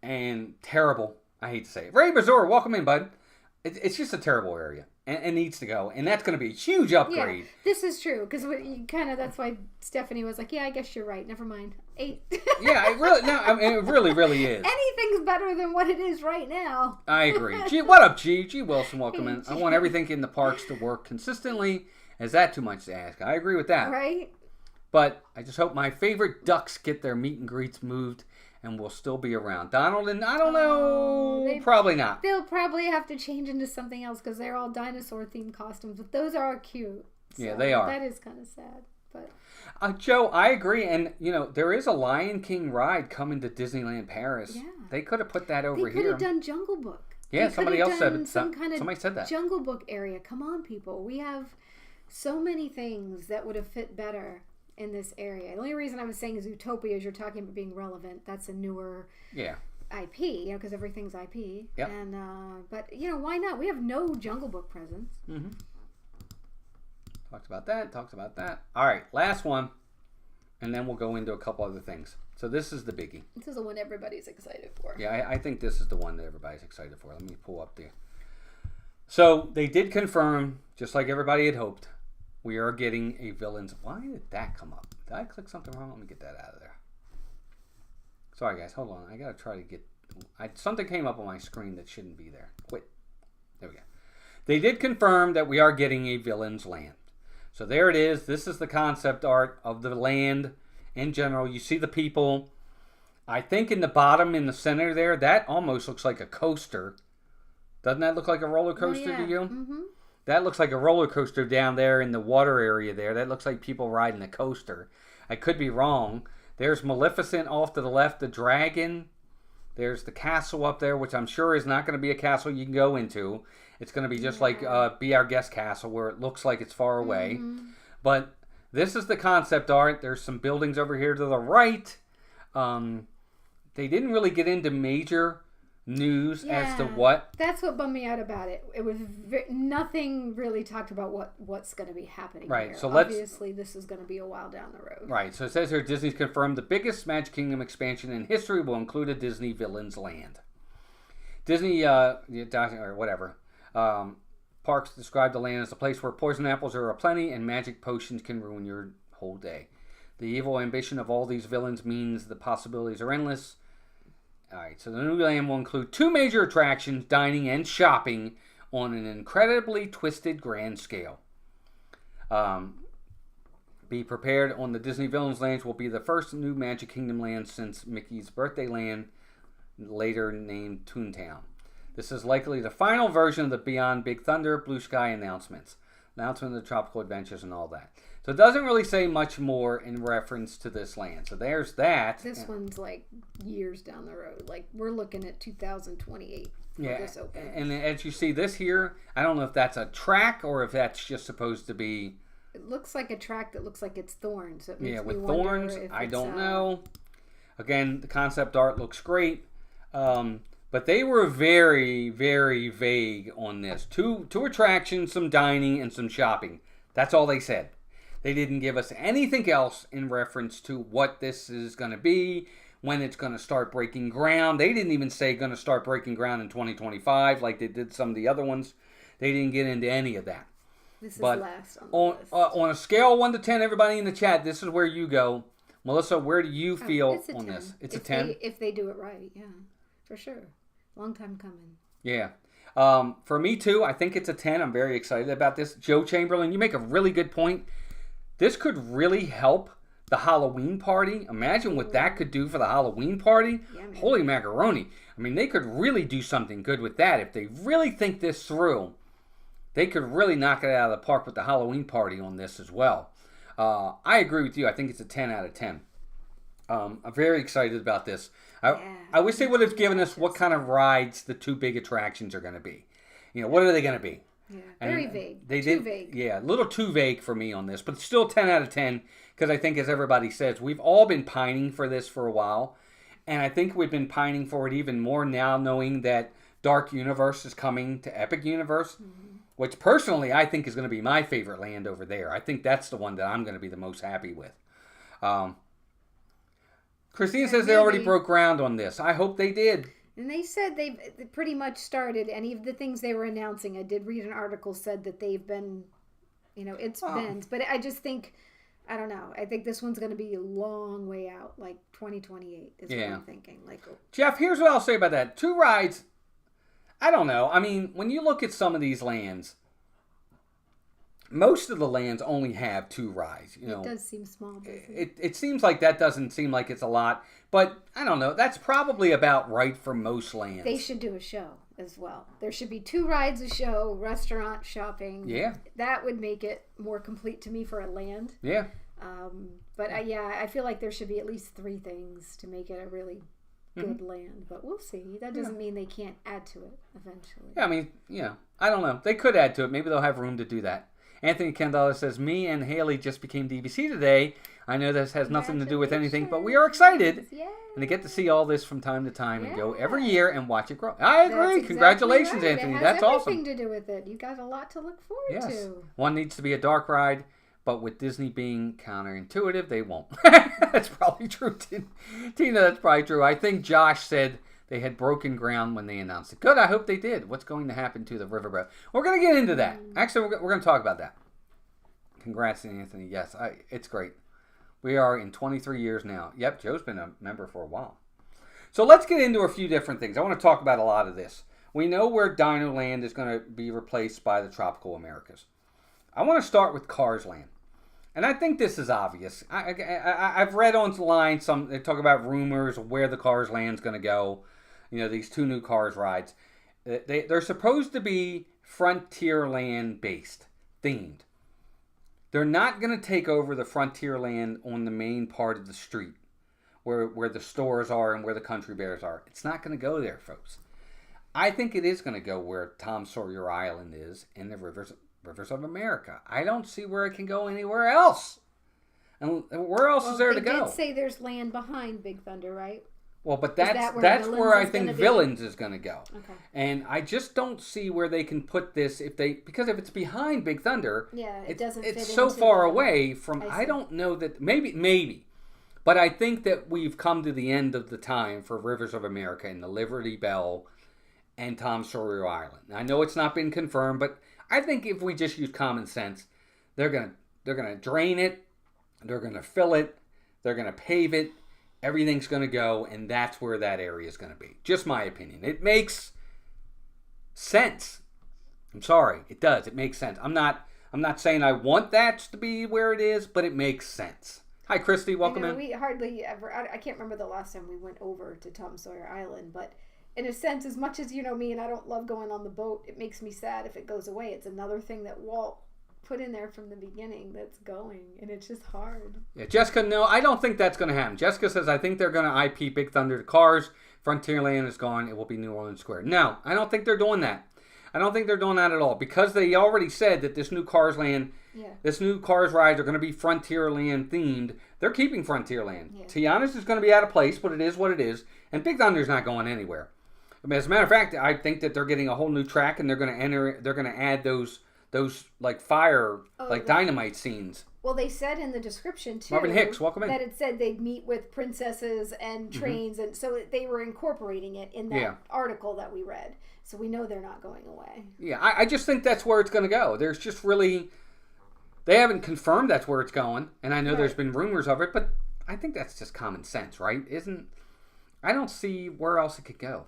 and terrible. I hate to say it. Ray Bazour, welcome in, bud. It's just a terrible area. And needs to go. And that's going to be a huge upgrade. Yeah, this is true. Because that's why Stephanie was like, yeah, I guess you're right. Never mind. 8. Yeah, it really is. Anything's better than what it is right now. I agree. G, what up, G? G Wilson, welcome in. I want everything in the parks to work consistently. Is that too much to ask? I agree with that. Right? But I just hope my favorite ducks get their meet and greets moved and will still be around. Donald and I don't know. Probably not. They'll probably have to change into something else because they're all dinosaur themed costumes. But those are cute. So yeah, they are. That is kind of sad. But Joe, I agree. And, there is a Lion King ride coming to Disneyland Paris. Yeah. They could have put that over here. They could have done Jungle Book. Yeah, somebody else said somebody said that. Jungle Book area. Come on, people. We have so many things that would have fit better in this area. The only reason I was saying Zootopia is you're talking about being relevant. That's a newer IP, because everything's IP. Yep. And but why not? We have no Jungle Book presence. Mm-hmm. Talked about that. All right, last one, and then we'll go into a couple other things. So this is the biggie. This is the one everybody's excited for. Yeah, I think this is the one that everybody's excited for. Let me pull up there. So they did confirm, just like everybody had hoped, we are getting a villains. Why did that come up? Did I click something wrong? Let me get that out of there. Sorry, guys. Hold on. I got to try to get... something came up on my screen that shouldn't be there. Wait. There we go. They did confirm that we are getting a villains land. So there it is. This is the concept art of the land in general. You see the people. I think in the bottom, in the center there, that almost looks like a coaster. Doesn't that look like a roller coaster to you? Mm-hmm. That looks like a roller coaster down there in the water area there. That looks like people riding a coaster. I could be wrong. There's Maleficent off to the left, the dragon. There's the castle up there, which I'm sure is not going to be a castle you can go into. It's going to be just like Be Our Guest Castle, where it looks like it's far away. Mm-hmm. But this is the concept art. There's some buildings over here to the right. They didn't really get into major news as to what. That's what bummed me out about it. It was nothing really talked about what's going to be happening right, here. So obviously this is going to be a while down the road. Right, so it says here, Disney's confirmed the biggest Magic Kingdom expansion in history will include a Disney Villains Land. Disney, or whatever, parks describe the land as a place where poison apples are aplenty and magic potions can ruin your whole day. The evil ambition of all these villains means the possibilities are endless. Alright, so the new land will include 2 major attractions, dining and shopping, on an incredibly twisted grand scale. Be prepared on the Disney Villains Lands will be the first new Magic Kingdom land since Mickey's Birthday Land, later named Toontown. This is likely the final version of the Beyond Big Thunder Blue Sky announcements. Announcement of the Tropical Adventures and all that. So it doesn't really say much more in reference to this land. So there's that. This one's like years down the road. Like we're looking at 2028 for this open. And as you see this here, I don't know if that's a track or if that's just supposed to be... It looks like a track that looks like it's thorns. So it makes with me thorns, I don't know. Again, the concept art looks great. But they were very, very vague on this. Two attractions, some dining, and some shopping. That's all they said. They didn't give us anything else in reference to what this is going to be, when it's going to start breaking ground. They didn't even say going to start breaking ground in 2025 like they did some of the other ones. They didn't get into any of that. This is last on the list. On a scale of 1 to 10, everybody in the chat, this is where you go. Melissa, where do you feel on 10. This? It's a 10? If they do it right, yeah. For sure. Long time coming. Yeah. For me, too, I think it's a 10. I'm very excited about this. Joe Chamberlain, you make a really good point. This could really help the Halloween party. Imagine what that could do for the Halloween party. Yeah, holy macaroni. I mean, they could really do something good with that. If they really think this through, they could really knock it out of the park with the Halloween party on this as well. I agree with you. I think it's a 10 out of 10. I'm very excited about this. I wish they would have given us what kind of rides the two big attractions are going to be. You know, what are they going to be? Yeah, very vague. Too vague. Yeah, a little too vague for me on this, but still 10 out of 10 because I think, as everybody says, we've all been pining for this for a while, and I think we've been pining for it even more now, knowing that Dark Universe is coming to Epic Universe, which personally I think is going to be my favorite land over there. I think that's the one that I'm going to be the most happy with. Christine says they already broke ground on this. I hope they did. And they said they've pretty much started any of the things they were announcing. I did read an article said that they've been, it's been. But I just think, I don't know. I think this one's going to be a long way out, like 2028 is what I'm thinking. Jeff, here's what I'll say about that. 2 rides, I don't know. I mean, when you look at some of these lands, most of the lands only have 2 rides. It does seem small, doesn't it? It seems like that doesn't seem like it's a lot. But, I don't know, that's probably about right for most lands. They should do a show as well. There should be 2 rides a show, restaurant, shopping. Yeah. That would make it more complete to me for a land. Yeah. But I feel like there should be at least 3 things to make it a really good land. But we'll see. That doesn't mean they can't add to it eventually. Yeah, I mean, I don't know. They could add to it. Maybe they'll have room to do that. Anthony Kendall says, me and Haley just became DVC today. I know this has nothing to do with anything, but we are excited. Yay. And to get to see all this from time to time and go every year and watch it grow. I agree. Congratulations, right. Anthony. That's awesome. It has everything to do with it. You got a lot to look forward to. One needs to be a dark ride, but with Disney being counterintuitive, they won't. That's probably true, Tina. That's probably true. I think Josh said they had broken ground when they announced it. Good. I hope they did. What's going to happen to the riverboat? We're going to get into that. Actually, we're going to talk about that. Congrats, Anthony. Yes, it's great. We are in 23 years now. Yep, Joe's been a member for a while. So let's get into a few different things. I want to talk about a lot of this. We know where Dino Land is going to be replaced by the Tropical Americas. I want to start with Cars Land. And I think this is obvious. I've read online they talk about rumors of where the Cars Land's going to go. These 2 new Cars rides. They're supposed to be Frontierland based, themed. They're not going to take over the Frontierland on the main part of the street where the stores are and where the Country Bears are. It's not going to go there, folks. I think it is going to go where Tom Sawyer Island is in the Rivers of America. I don't see where it can go anywhere else. And where else is there to go? They did say there's land behind Big Thunder, right? Well, but that's where I think Villains is going to go. Okay. And I just don't see where they can put this because if it's behind Big Thunder, it doesn't fit it's so far away from I don't know that maybe. But I think that we've come to the end of the time for Rivers of America and the Liberty Bell and Tom Sawyer Island. I know it's not been confirmed, but I think if we just use common sense, they're going to drain it, they're going to fill it, they're going to pave it. Everything's going to go, and that's where that area is going to be. Just my opinion. It makes sense. I'm sorry. It does. It makes sense. I'm not saying I want that to be where it is, but it makes sense. Hi, Christy. Welcome in. We hardly ever... I can't remember the last time we went over to Tom Sawyer Island, but in a sense, as much as you know me and I don't love going on the boat, it makes me sad if it goes away. It's another thing that Walt put in there from the beginning that's going, and it's just hard. Yeah, Jessica, no, I don't think that's going to happen. Jessica says, I think they're going to IP Big Thunder to Cars. Frontierland is gone. It will be New Orleans Square. No, I don't think they're doing that. I don't think they're doing that at all, because they already said that this new Cars Land, this new Cars rides are going to be Frontierland themed. They're keeping Frontierland. Yeah. Tiana's is going to be out of place, but it is what it is, and Big Thunder's not going anywhere. I mean, as a matter of fact, I think that they're getting a whole new track, and they're going to add those like fire, like dynamite scenes. Well, they said in the description too, Marvin Hicks, welcome in, that it said they'd meet with princesses and trains, and so they were incorporating it in that article that we read. So we know they're not going away. Yeah, I just think that's where it's going to go. There's just really, they haven't confirmed that's where it's going, and I know there's been rumors of it, but I think that's just common sense, right? I don't see where else it could go.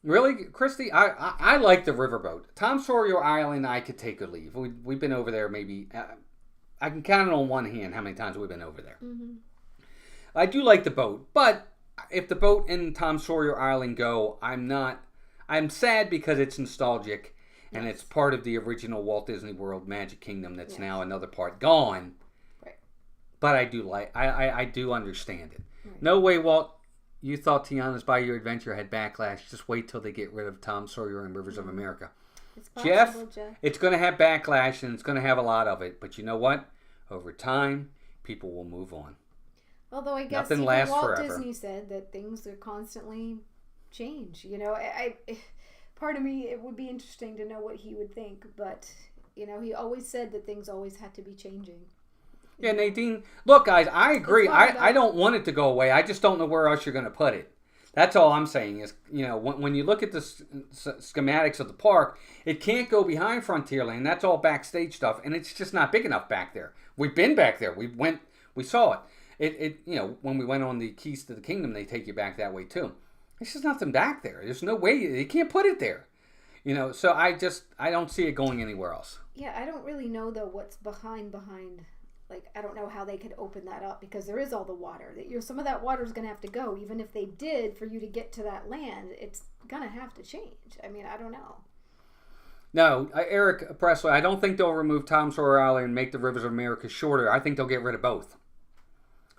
Really, Christy, I like the riverboat. Tom Sawyer Island, I could take or leave. We've been over there maybe, I can count it on one hand how many times we've been over there. Mm-hmm. I do like the boat, but if the boat and Tom Sawyer Island go, I'm sad because it's nostalgic, and it's part of the original Walt Disney World Magic Kingdom that's now another part gone. Right. But I do understand it. Right. No way, Walt. You thought Tiana's Bayou Adventure had backlash. Just wait till they get rid of Tom Sawyer and Rivers of America. It's possible, Jeff, it's going to have backlash, and it's going to have a lot of it. But you know what? Over time, people will move on. Although I guess even Walt Disney said that things are constantly change. You know, I part of me, it would be interesting to know what he would think. But, you know, he always said that things always had to be changing. Yeah, Nadine. Look, guys, I agree. I don't want it to go away. I just don't know where else you're going to put it. That's all I'm saying is, you know, when you look at the schematics of the park, it can't go behind Frontierland. That's all backstage stuff, and it's just not big enough back there. We've been back there. We saw it. It you know, when we went on the Keys to the Kingdom, they take you back that way too. There's just nothing back there. There's no way you can't put it there. You know, so I don't see it going anywhere else. Yeah, I don't really know though what's behind. Like, I don't know how they could open that up, because there is all the water. Some of that water is going to have to go. Even if they did, for you to get to that land, it's going to have to change. I mean, I don't know. No, Eric Presley, I don't think they'll remove Tom Sawyer Island and make the Rivers of America shorter. I think they'll get rid of both.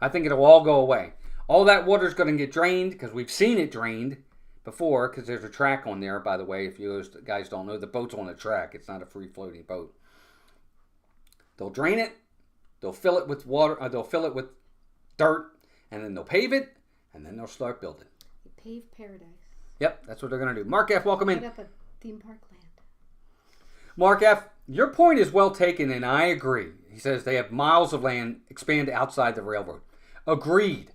I think it'll all go away. All that water is going to get drained, because we've seen it drained before, because there's a track on there, by the way. If you guys don't know, the boat's on a track. It's not a free-floating boat. They'll drain it. They'll fill it with water. They'll fill it with dirt, and then they'll pave it, and then they'll start building. Pave paradise. Yep, that's what they're going to do. Mark F., welcome in. Put up a theme park land. Mark F., your point is well taken, and I agree. He says they have miles of land expand outside the railroad. Agreed.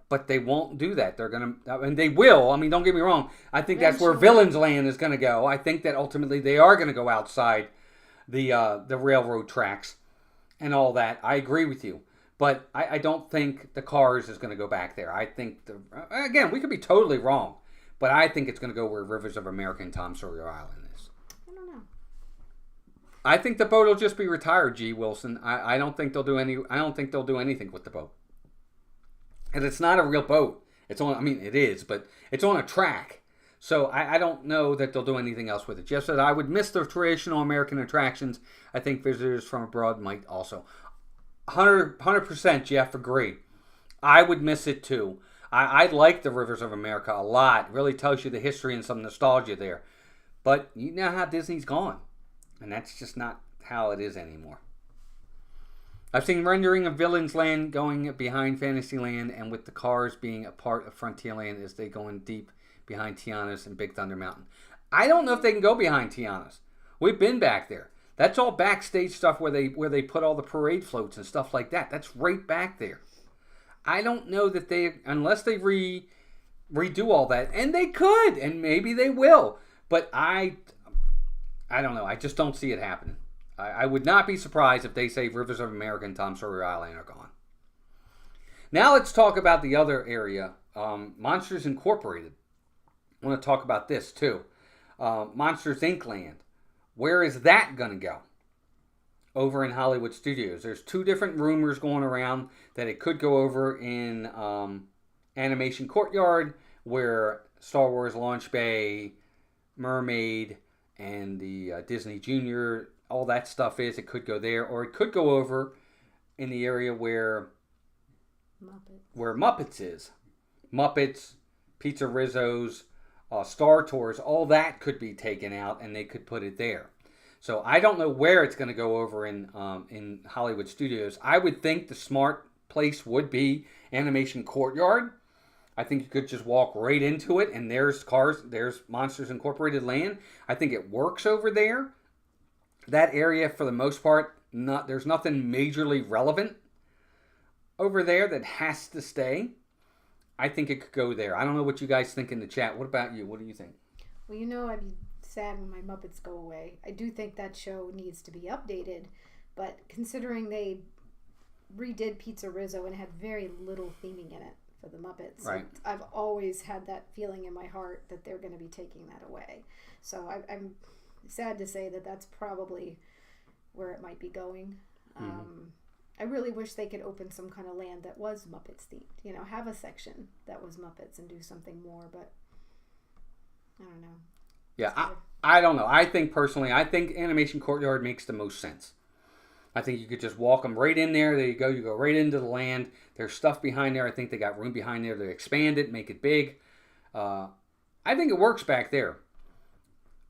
But they won't do that. They're going to, and they will. I mean, don't get me wrong. I think that's where Villains Land is going to go. I think that ultimately they are going to go outside the railroad tracks and all that. I agree with you. But I don't think the Cars is going to go back there. I think, again, we could be totally wrong. But I think it's going to go where Rivers of America and Tom Sawyer Island is. I don't know. I think the boat will just be retired, G. Wilson. I don't think they'll do anything with the boat. And it's not a real boat. It's on, I mean, it is, but it's on a track. So I don't know that they'll do anything else with it. Jeff said, I would miss the traditional American attractions. I think visitors from abroad might also. 100% Jeff, agree. I would miss it too. I like the Rivers of America a lot. It really tells you the history and some nostalgia there. But you know how Disney's gone. And that's just not how it is anymore. I've seen rendering of Villains Land going behind Fantasyland, and with the Cars being a part of Frontierland as they go in deep behind Tiana's and Big Thunder Mountain. I don't know if they can go behind Tiana's. We've been back there. That's all backstage stuff where they put all the parade floats and stuff like that. That's right back there. I don't know that they, unless they redo all that, and they could, and maybe they will, but I don't know. I just don't see it happening. I would not be surprised if they say Rivers of America and Tom Sawyer Island are gone. Now let's talk about the other area, Monsters Incorporated. I want to talk about this too. Monsters Inc. Land. Where is that going to go? Over in Hollywood Studios. There's two different rumors going around that it could go over in Animation Courtyard, where Star Wars Launch Bay, Mermaid, and the Disney Junior all that stuff is. It could go there, or it could go over in the area where Muppets is. Muppets, Pizza Rizzo's, Star Tours, all that could be taken out, and they could put it there. So I don't know where it's going to go over in Hollywood Studios. I would think the smart place would be Animation Courtyard. I think you could just walk right into it, and there's Monsters Incorporated land. I think it works over there. That area, for the most part, there's nothing majorly relevant over there that has to stay. I think it could go there. I don't know what you guys think in the chat. What about you? What do you think? Well, I'd be sad when my Muppets go away. I do think that show needs to be updated, but considering they redid Pizza Rizzo and had very little theming in it for the Muppets, right. I've always had that feeling in my heart that they're going to be taking that away. So I'm sad to say that that's probably where it might be going. I really wish they could open some kind of land that was Muppets themed. Have a section that was Muppets and do something more, but I don't know. Yeah, I don't know. I think Animation Courtyard makes the most sense. I think you could just walk them right in there. There you go. You go right into the land. There's stuff behind there. I think they got room behind there to expand it, make it big. I think it works back there.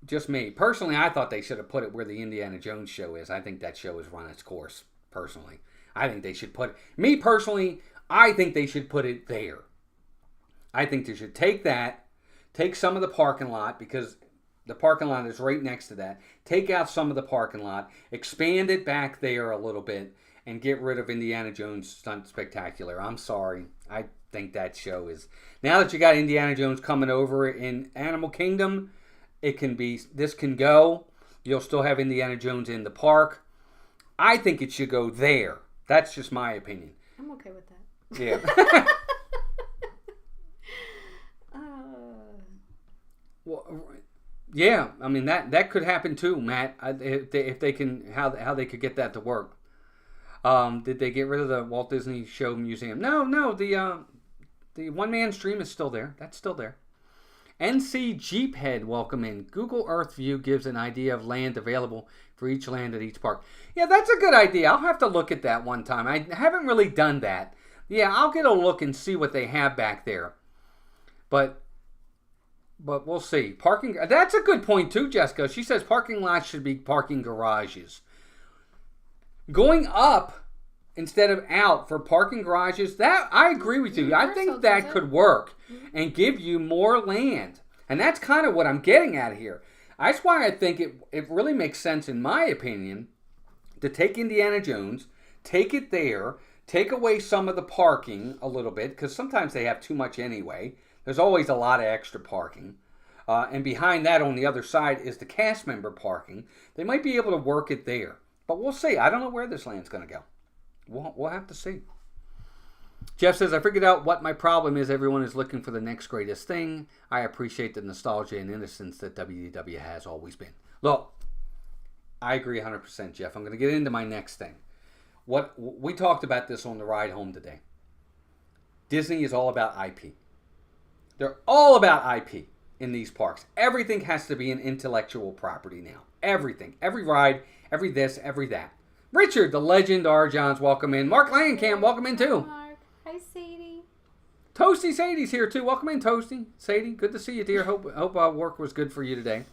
Just me. Personally, I thought they should have put it where the Indiana Jones show is. I think that show has run its course, personally. I think they should put it... Me, personally, I think they should put it there. I think they should take some of the parking lot, because the parking lot is right next to that. Take out some of the parking lot, expand it back there a little bit, and get rid of Indiana Jones Stunt Spectacular. I'm sorry. I think that show is... Now that you got Indiana Jones coming over in Animal Kingdom, this can go. You'll still have Indiana Jones in the park. I think it should go there. That's just my opinion. I'm okay with that. Yeah. Well, yeah. I mean that could happen too, Matt. If they can, how they could get that to work. Did they get rid of the Walt Disney Show Museum? No. The one man stream is still there. That's still there. NC Jeephead, welcome in. Google Earth View gives an idea of land available for each land at each park. Yeah, that's a good idea. I'll have to look at that one time. I haven't really done that. Yeah, I'll get a look and see what they have back there. But we'll see. Parking. That's a good point too, Jessica. She says parking lots should be parking garages. Going up instead of out for parking garages, that I agree with you. I think that could work and give you more land. And that's kind of what I'm getting at here. That's why I think it really makes sense, in my opinion, to take Indiana Jones, take it there, take away some of the parking a little bit, because sometimes they have too much anyway. There's always a lot of extra parking. And behind that on the other side is the cast member parking. They might be able to work it there. But we'll see. I don't know where this land's going to go. We'll have to see. Jeff says, I figured out what my problem is. Everyone is looking for the next greatest thing. I appreciate the nostalgia and innocence that WDW has always been. Look, I agree 100%, Jeff. I'm going to get into my next thing. We talked about this on the ride home today. Disney is all about IP. They're all about IP in these parks. Everything has to be an intellectual property now. Everything. Every ride, every this, every that. Richard, the legend, R. Johns, welcome in. Mark Langenkamp, welcome in too. Hi, Mark. Hi, Sadie. Toasty Sadie's here too. Welcome in, Toasty. Sadie, good to see you, dear. Hope work was good for you today.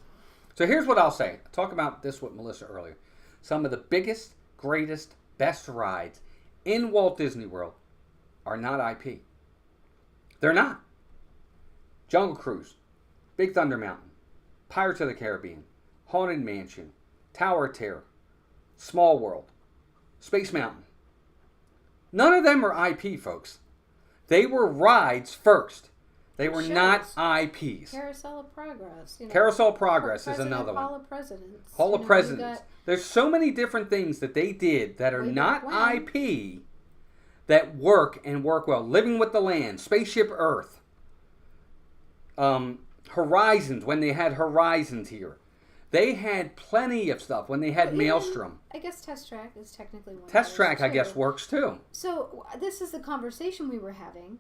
So here's what I'll say. I talked about this with Melissa earlier. Some of the biggest, greatest, best rides in Walt Disney World are not IP. They're not. Jungle Cruise, Big Thunder Mountain, Pirates of the Caribbean, Haunted Mansion, Tower of Terror, Small World, Space Mountain. None of them are IP, folks. They were rides first. They were not IPs. Carousel of Progress. Carousel of Progress is another one. Hall of Presidents. Hall of Presidents. There's so many different things that they did that are not IP that work and work well. Living with the Land, Spaceship Earth, Horizons, when they had Horizons here. They had plenty of stuff when they had Maelstrom. I guess Test Track is technically one. Test Track, I guess, works too. So this is the conversation we were having.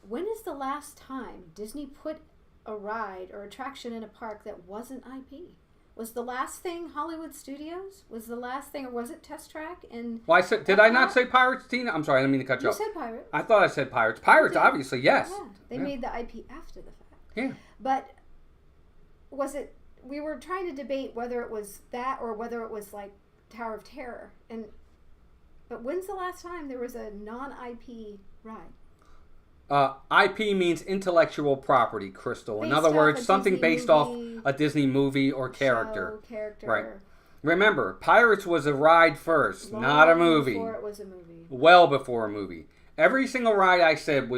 When is the last time Disney put a ride or attraction in a park that wasn't IP? Was the last thing Hollywood Studios? Was the last thing, or was it Test Track? And well, did I not say Pirates, Tina? I'm sorry, I didn't mean to cut you off. You said Pirates. I thought I said Pirates. Pirates, obviously, yes. Yeah, they made the IP after the fact. Yeah. But was it? We were trying to debate whether it was that or whether it was like Tower of Terror. But when's the last time there was a non-IP ride? IP means intellectual property, Crystal. In other words, something based off a Disney movie or character. Right. Remember, Pirates was a ride first, not a movie. Before it was a movie. Well before a movie. Every single ride I said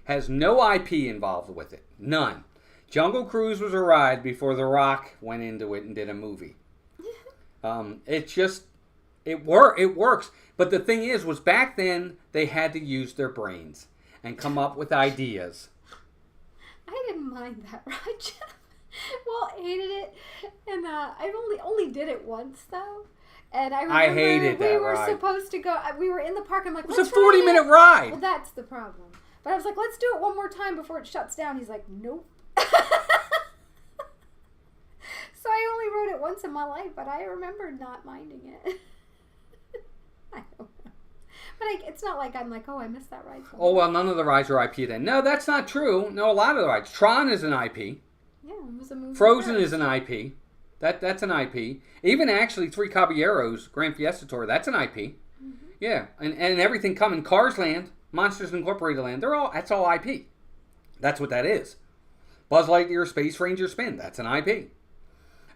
has no IP involved with it. None. Jungle Cruise was a ride before The Rock went into it and did a movie. It works. But the thing was back then they had to use their brains and come up with ideas. I didn't mind that ride, Jeff. Well, hated it, and I only did it once though. And I remember hated that we were ride. Supposed to go. We were in the park. I'm like, it was a 40-minute ride. Well, that's the problem. But I was like, let's do it one more time before it shuts down. He's like, nope. So I only rode it once in my life, but I remember not minding it. I don't know. But it's not like I'm like, oh, I missed that ride. Oh, well, none of the rides are IP then. No, that's not true. No, a lot of the rides. Tron is an IP. Yeah, it was a movie. Frozen is an IP. That's an IP. Even actually Three Caballeros, Grand Fiesta Tour, that's an IP. Mm-hmm. Yeah, and everything coming. Cars Land, Monsters Incorporated Land, that's all IP. That's what that is. Buzz Lightyear Space Ranger Spin, that's an IP.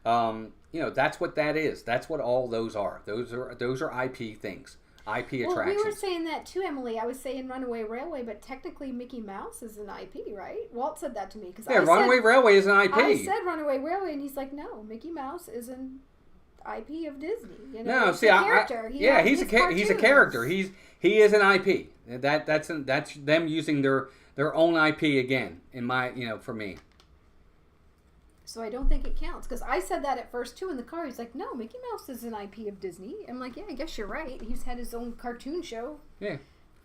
That's what that is. That's what all those are. Those are IP things. IP attractions. Well, we were saying that too, Emily. I was saying Runaway Railway, but technically Mickey Mouse is an IP, right? Walt said that to me. Runaway Railway is an IP. I said Runaway Railway, and he's like, no, Mickey Mouse is an IP of Disney. No, see, he's a character. He is an IP. That's them using their own IP again. For me. So I don't think it counts. Because I said that at first, too, in the car. He's like, no, Mickey Mouse is an IP of Disney. I'm like, yeah, I guess you're right. He's had his own cartoon show. Yeah.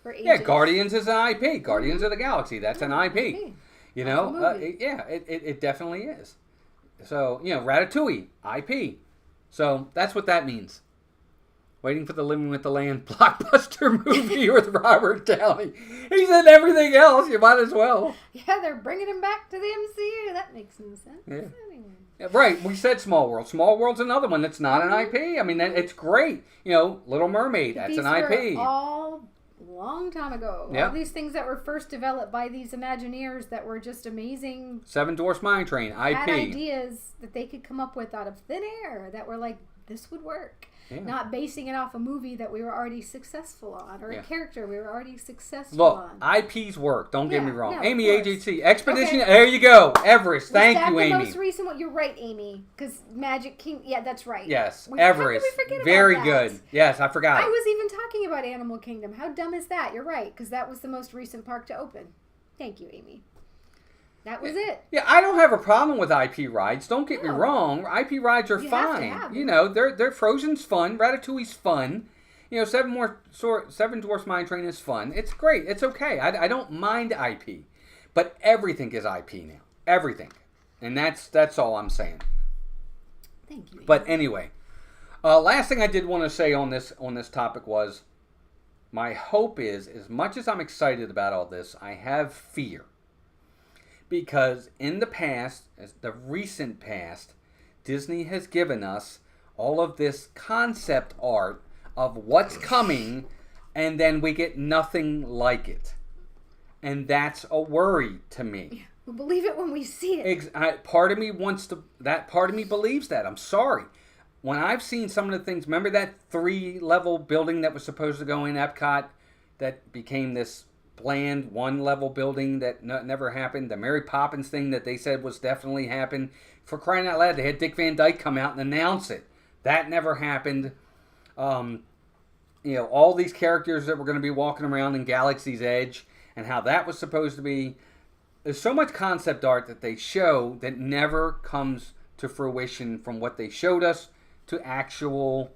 For ages. Yeah, Guardians is an IP. Guardians of the Galaxy. That's an IP. It definitely is. So, Ratatouille, IP. So that's what that means. Waiting for the Living with the Land blockbuster movie with Robert Downey. He's in everything else. You might as well. Yeah, they're bringing him back to the MCU. That makes no sense. Yeah. Anyway. Yeah, right. We said Small World. Small World's another one that's not an IP. I mean, it's great. Little Mermaid. That's an IP. These were all long time ago. Yep. All these things that were first developed by these Imagineers that were just amazing. Seven Dwarfs Mine Train. IP. Had ideas that they could come up with out of thin air that were like, this would work. Yeah. Not basing it off a movie that we were already successful on or a character we were already successful on. IPs work. Don't get me wrong. No, Amy AJC. Expedition. Okay. There you go. Everest. Thank you, Amy. The most recent one. You're right, Amy. Because Magic King. Yeah, that's right. Yes. Everest. How could we forget Very about good. That? Yes, I forgot. I was even talking about Animal Kingdom. How dumb is that? You're right. Because that was the most recent park to open. Thank you, Amy. That was it. Yeah, I don't have a problem with IP rides. Don't get me wrong. IP rides are fine. They're Frozen's fun. Ratatouille's fun. Seven Dwarfs Mine Train is fun. It's great. It's okay. I don't mind IP, but everything is IP now. Everything, and that's all I'm saying. Thank you. But anyway, last thing I did want to say on this topic was, my hope is, as much as I'm excited about all this, I have fear. Because in the past, the recent past, Disney has given us all of this concept art of what's coming, and then we get nothing like it. And that's a worry to me. We'll believe it when we see it. Part of me believes that. I'm sorry. When I've seen some of the things, remember that 3-level building that was supposed to go in Epcot that became this bland 1-level building that never happened. The Mary Poppins thing that they said was definitely happened. For crying out loud, they had Dick Van Dyke come out and announce it. That never happened. All these characters that were going to be walking around in Galaxy's Edge and how that was supposed to be. There's so much concept art that they show that never comes to fruition from what they showed us to actual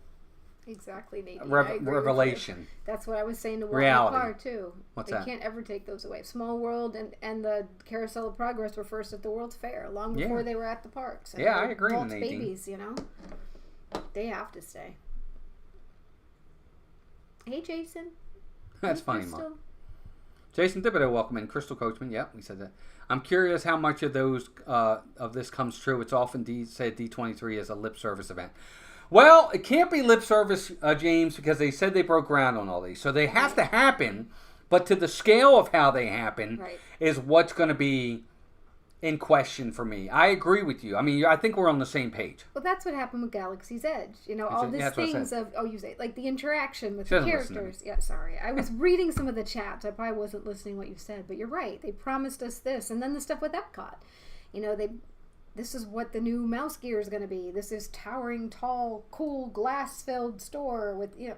Exactly, Nadine. I agree revelation. That's what I was saying to Walter Reality. Carr, too. What's they that? can't ever take those away. Small World and the Carousel of Progress were first at the World's Fair, long before they were at the parks. And I agree, Walt's Nadine. babies, you know? They have to stay. Hey, Jason. That's funny, Mom. Jason Thibodeau, welcome in. Crystal Coachman, we said that. I'm curious how much of those of this comes true. It's often said D23 is a lip service event. Well, it can't be lip service, James, because they said they broke ground on all these. So they have to happen, but to the scale of how they happen is what's going to be in question for me. I agree with you. I mean, I think we're on the same page. Well, that's what happened with Galaxy's Edge. You know, all these things of, you say, like the interaction with the characters. Yeah, sorry. I was reading some of the chats. I probably wasn't listening to what you said, but you're right. They promised us this. And then the stuff with Epcot. You know, this is what the new mouse gear is going to be. This is towering, tall, cool, glass-filled store with, you know,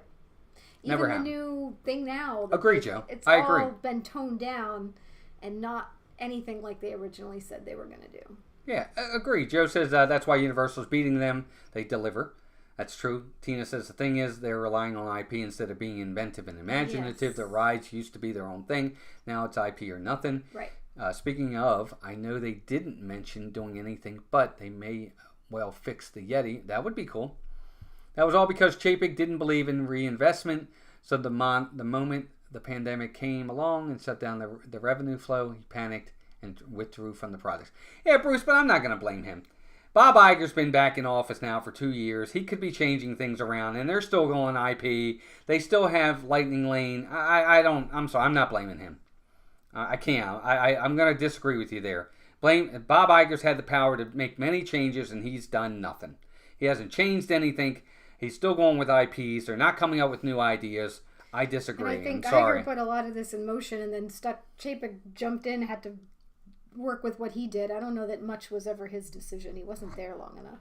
even the new thing now. Agree, Joe. It's all been toned down and not anything like they originally said they were going to do. Yeah, agree. Joe says that's why Universal's beating them. They deliver. That's true. Tina says the thing is they're relying on IP instead of being inventive and imaginative. Yes. The rides used to be their own thing. Now it's IP or nothing. Right. Speaking of, I know they didn't mention doing anything, but they may well fix the Yeti. That would be cool. That was all because Chapek didn't believe in reinvestment. So the moment the pandemic came along and shut down the revenue flow, he panicked and withdrew from the project. Yeah, Bruce, but I'm not going to blame him. Bob Iger's been back in office now for 2 years. He could be changing things around, and they're still going IP. They still have Lightning Lane. I'm sorry, I'm not blaming him. I can't. I'm going to disagree with you there. Bob Iger's had the power to make many changes, and he's done nothing. He hasn't changed anything. He's still going with IPs. They're not coming up with new ideas. I disagree. And I think I'm sorry. Iger put a lot of this in motion, and then Chapek jumped in, had to work with what he did. I don't know that much was ever his decision. He wasn't there long enough.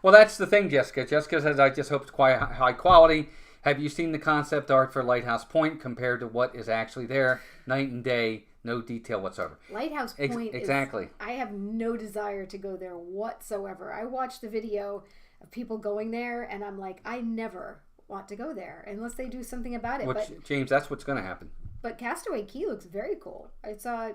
Well, that's the thing, Jessica. Jessica says, I just hope it's quite high quality. Have you seen the concept art for Lighthouse Point compared to what is actually there? Night and day, no detail whatsoever. Lighthouse Point exactly. I have no desire to go there whatsoever. I watched the video of people going there, and I'm like, I never want to go there unless they do something about it. James, that's what's going to happen. But Castaway Key looks very cool. I saw,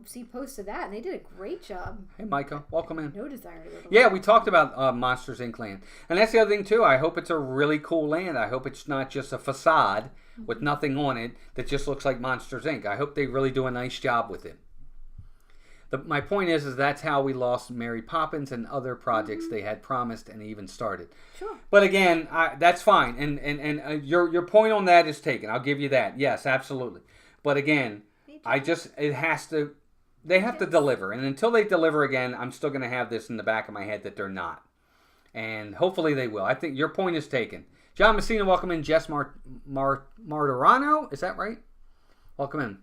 see posts of that, and they did a great job. Hey, Micah, welcome in. No desire to go to Yeah, we talked about Monsters Inc. land. And that's the other thing, too. I hope it's a really cool land. I hope it's not just a facade with nothing on it that just looks like Monsters Inc. I hope they really do a nice job with it. My point is that's how we lost Mary Poppins and other projects they had promised and even started. Sure. But again, that's fine. And your point on that is taken. I'll give you that. Yes, absolutely. But again, they have to deliver. And until they deliver again, I'm still going to have this in the back of my head that they're not. And hopefully they will. I think your point is taken. John Messina, welcome in. Jess Martirano, is that right? Welcome in.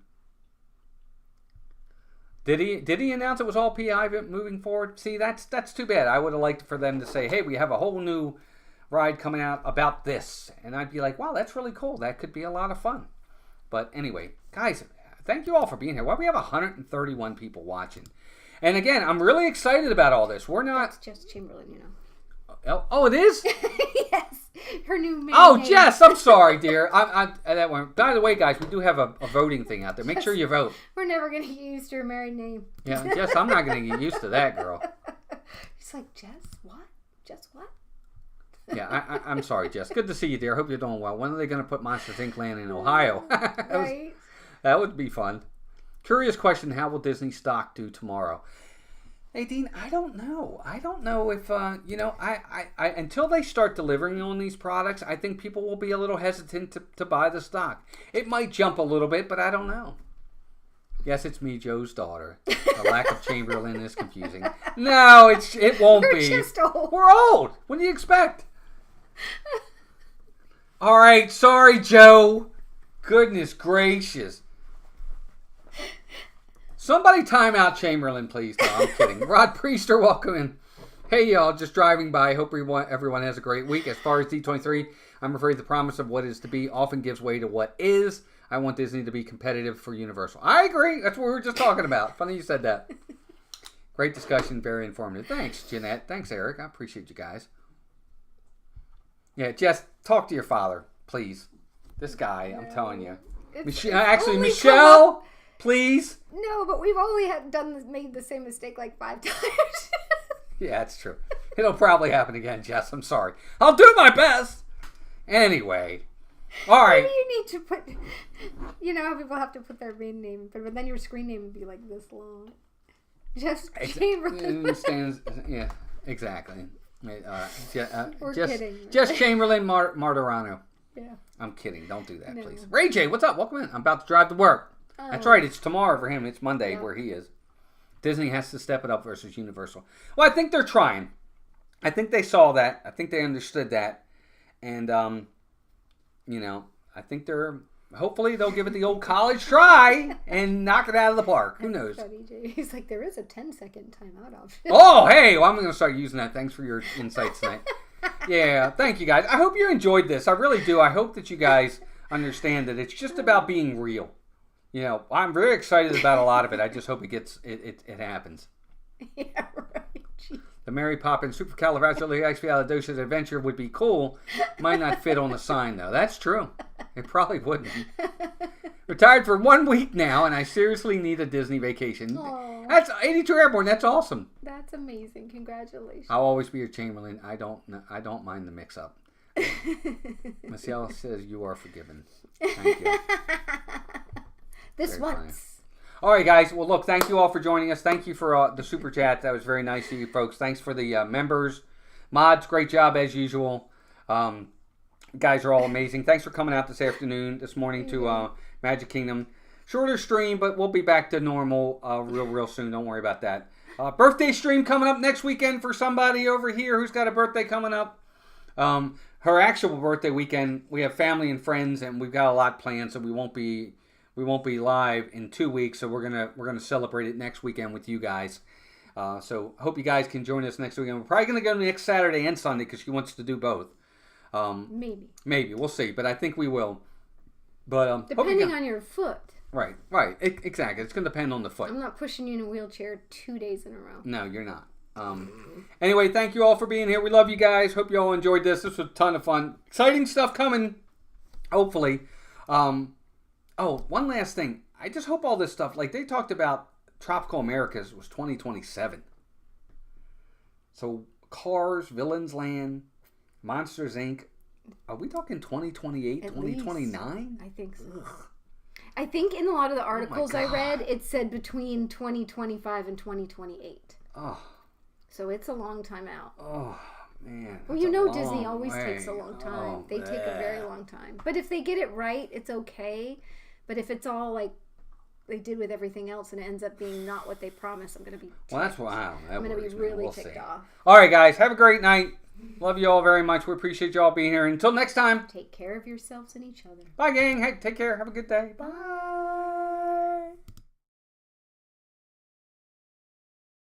Did he announce it was all PI moving forward? See, that's too bad. I would have liked for them to say, hey, we have a whole new ride coming out about this. And I'd be like, wow, that's really cool. That could be a lot of fun. But anyway, guys, thank you all for being here. Well, we have 131 people watching. And again, I'm really excited about all this. We're not... That's Jess Chamberlain, Oh, it is? Yes. Her new name. Oh, Jess, I'm sorry, dear. That one. By the way, guys, we do have a voting thing out there. Make sure you vote. We're never going to get used to her married name. Yeah, Jess, I'm not going to get used to that, girl. She's like, Jess, what? Jess, what? Yeah, I'm sorry, Jess. Good to see you, dear. Hope you're doing well. When are they going to put Monsters Inc. land in Ohio? Right. That would be fun. Curious question, how will Disney stock do tomorrow? Hey, Dean, I don't know. I don't know if, I until they start delivering on these products, I think people will be a little hesitant to buy the stock. It might jump a little bit, but I don't know. Yes, it's me, Joe's daughter. The lack of Chamberlain is confusing. No, it won't You're be. Just old. We're old. What do you expect? All right, sorry, Joe. Goodness gracious. Somebody time out Chamberlain, please. No, I'm kidding. Rod Priester, welcome in. Hey, y'all, just driving by. Hope everyone has a great week. As far as D23, I'm afraid the promise of what is to be often gives way to what is. I want Disney to be competitive for Universal. I agree. That's what we were just talking about. Funny you said that. Great discussion. Very informative. Thanks, Jeanette. Thanks, Eric. I appreciate you guys. Yeah, Jess, talk to your father, please. This guy, I'm telling you. Michelle, please. No, but we've only made the same mistake like 5 times. Yeah, that's true. It'll probably happen again, Jess. I'm sorry. I'll do my best. Anyway. All right. Maybe you need to put, you know how people have to put their main name, but then your screen name would be like this long. Just Chamberlain. Yeah, exactly. We're kidding. Just Chamberlain Martirano. Yeah. I'm kidding. Don't do that, please. Ray J, what's up? Welcome in. I'm about to drive to work. Oh. That's right. It's tomorrow for him. It's Monday where he is. Disney has to step it up versus Universal. Well, I think they're trying. I think they saw that. I think they understood that. And, I think hopefully they'll give it the old college try and knock it out of the park. Who knows? He's like, there is a 10-second timeout option. Oh, hey, well, I'm going to start using that. Thanks for your insights tonight. Yeah, thank you guys. I hope you enjoyed this. I really do. I hope that you guys understand that it's just about being real. I'm very excited about a lot of it. I just hope it happens. Yeah, right. Jeez. The Mary Poppins Supercalifragilisticexpialidocious adventure would be cool. Might not fit on the sign, though. That's true. It probably wouldn't. Retired for 1 week now, and I seriously need a Disney vacation. Aww. That's 82 Airborne. That's awesome. That's amazing. Congratulations. I'll always be your Chamberlain. I don't mind the mix-up. Michelle says you are forgiven. Thank you. This once. All right, guys. Well, look, thank you all for joining us. Thank you for the super chat. That was very nice of you folks. Thanks for the members. Mods, great job as usual. Guys are all amazing. Thanks for coming out this morning to Magic Kingdom. Shorter stream, but we'll be back to normal real soon. Don't worry about that. Birthday stream coming up next weekend for somebody over here who's got a birthday coming up. Her actual birthday weekend, we have family and friends, and we've got a lot planned, so we won't be live in 2 weeks, so we're gonna celebrate it next weekend with you guys. So hope you guys can join us next weekend. We're probably gonna go next Saturday and Sunday because she wants to do both. Maybe we'll see, but I think we will. But depending on your foot. Right, exactly. It's gonna depend on the foot. I'm not pushing you in a wheelchair 2 days in a row. No, you're not. Anyway, thank you all for being here. We love you guys. Hope you all enjoyed this. This was a ton of fun. Exciting stuff coming. Hopefully. Oh, one last thing. I just hope all this stuff, like they talked about Tropical Americas was 2027. So Cars, Villains Land, Monsters Inc. Are we talking 2028, 2029? I think so. Ugh. I think in a lot of the articles I read, it said between 2025 and 2028. Oh. So it's a long time out. Oh, man. Well, Disney always takes a long time. They take a very long time. But if they get it right, it's okay. But if it's all like they did with everything else and it ends up being not what they promised, I'm going to be ticked. Well, that's why I'm going to be really ticked off. All right, guys. Have a great night. Love you all very much. We appreciate you all being here. Until next time. Take care of yourselves and each other. Bye, gang. Hey, take care. Have a good day. Bye.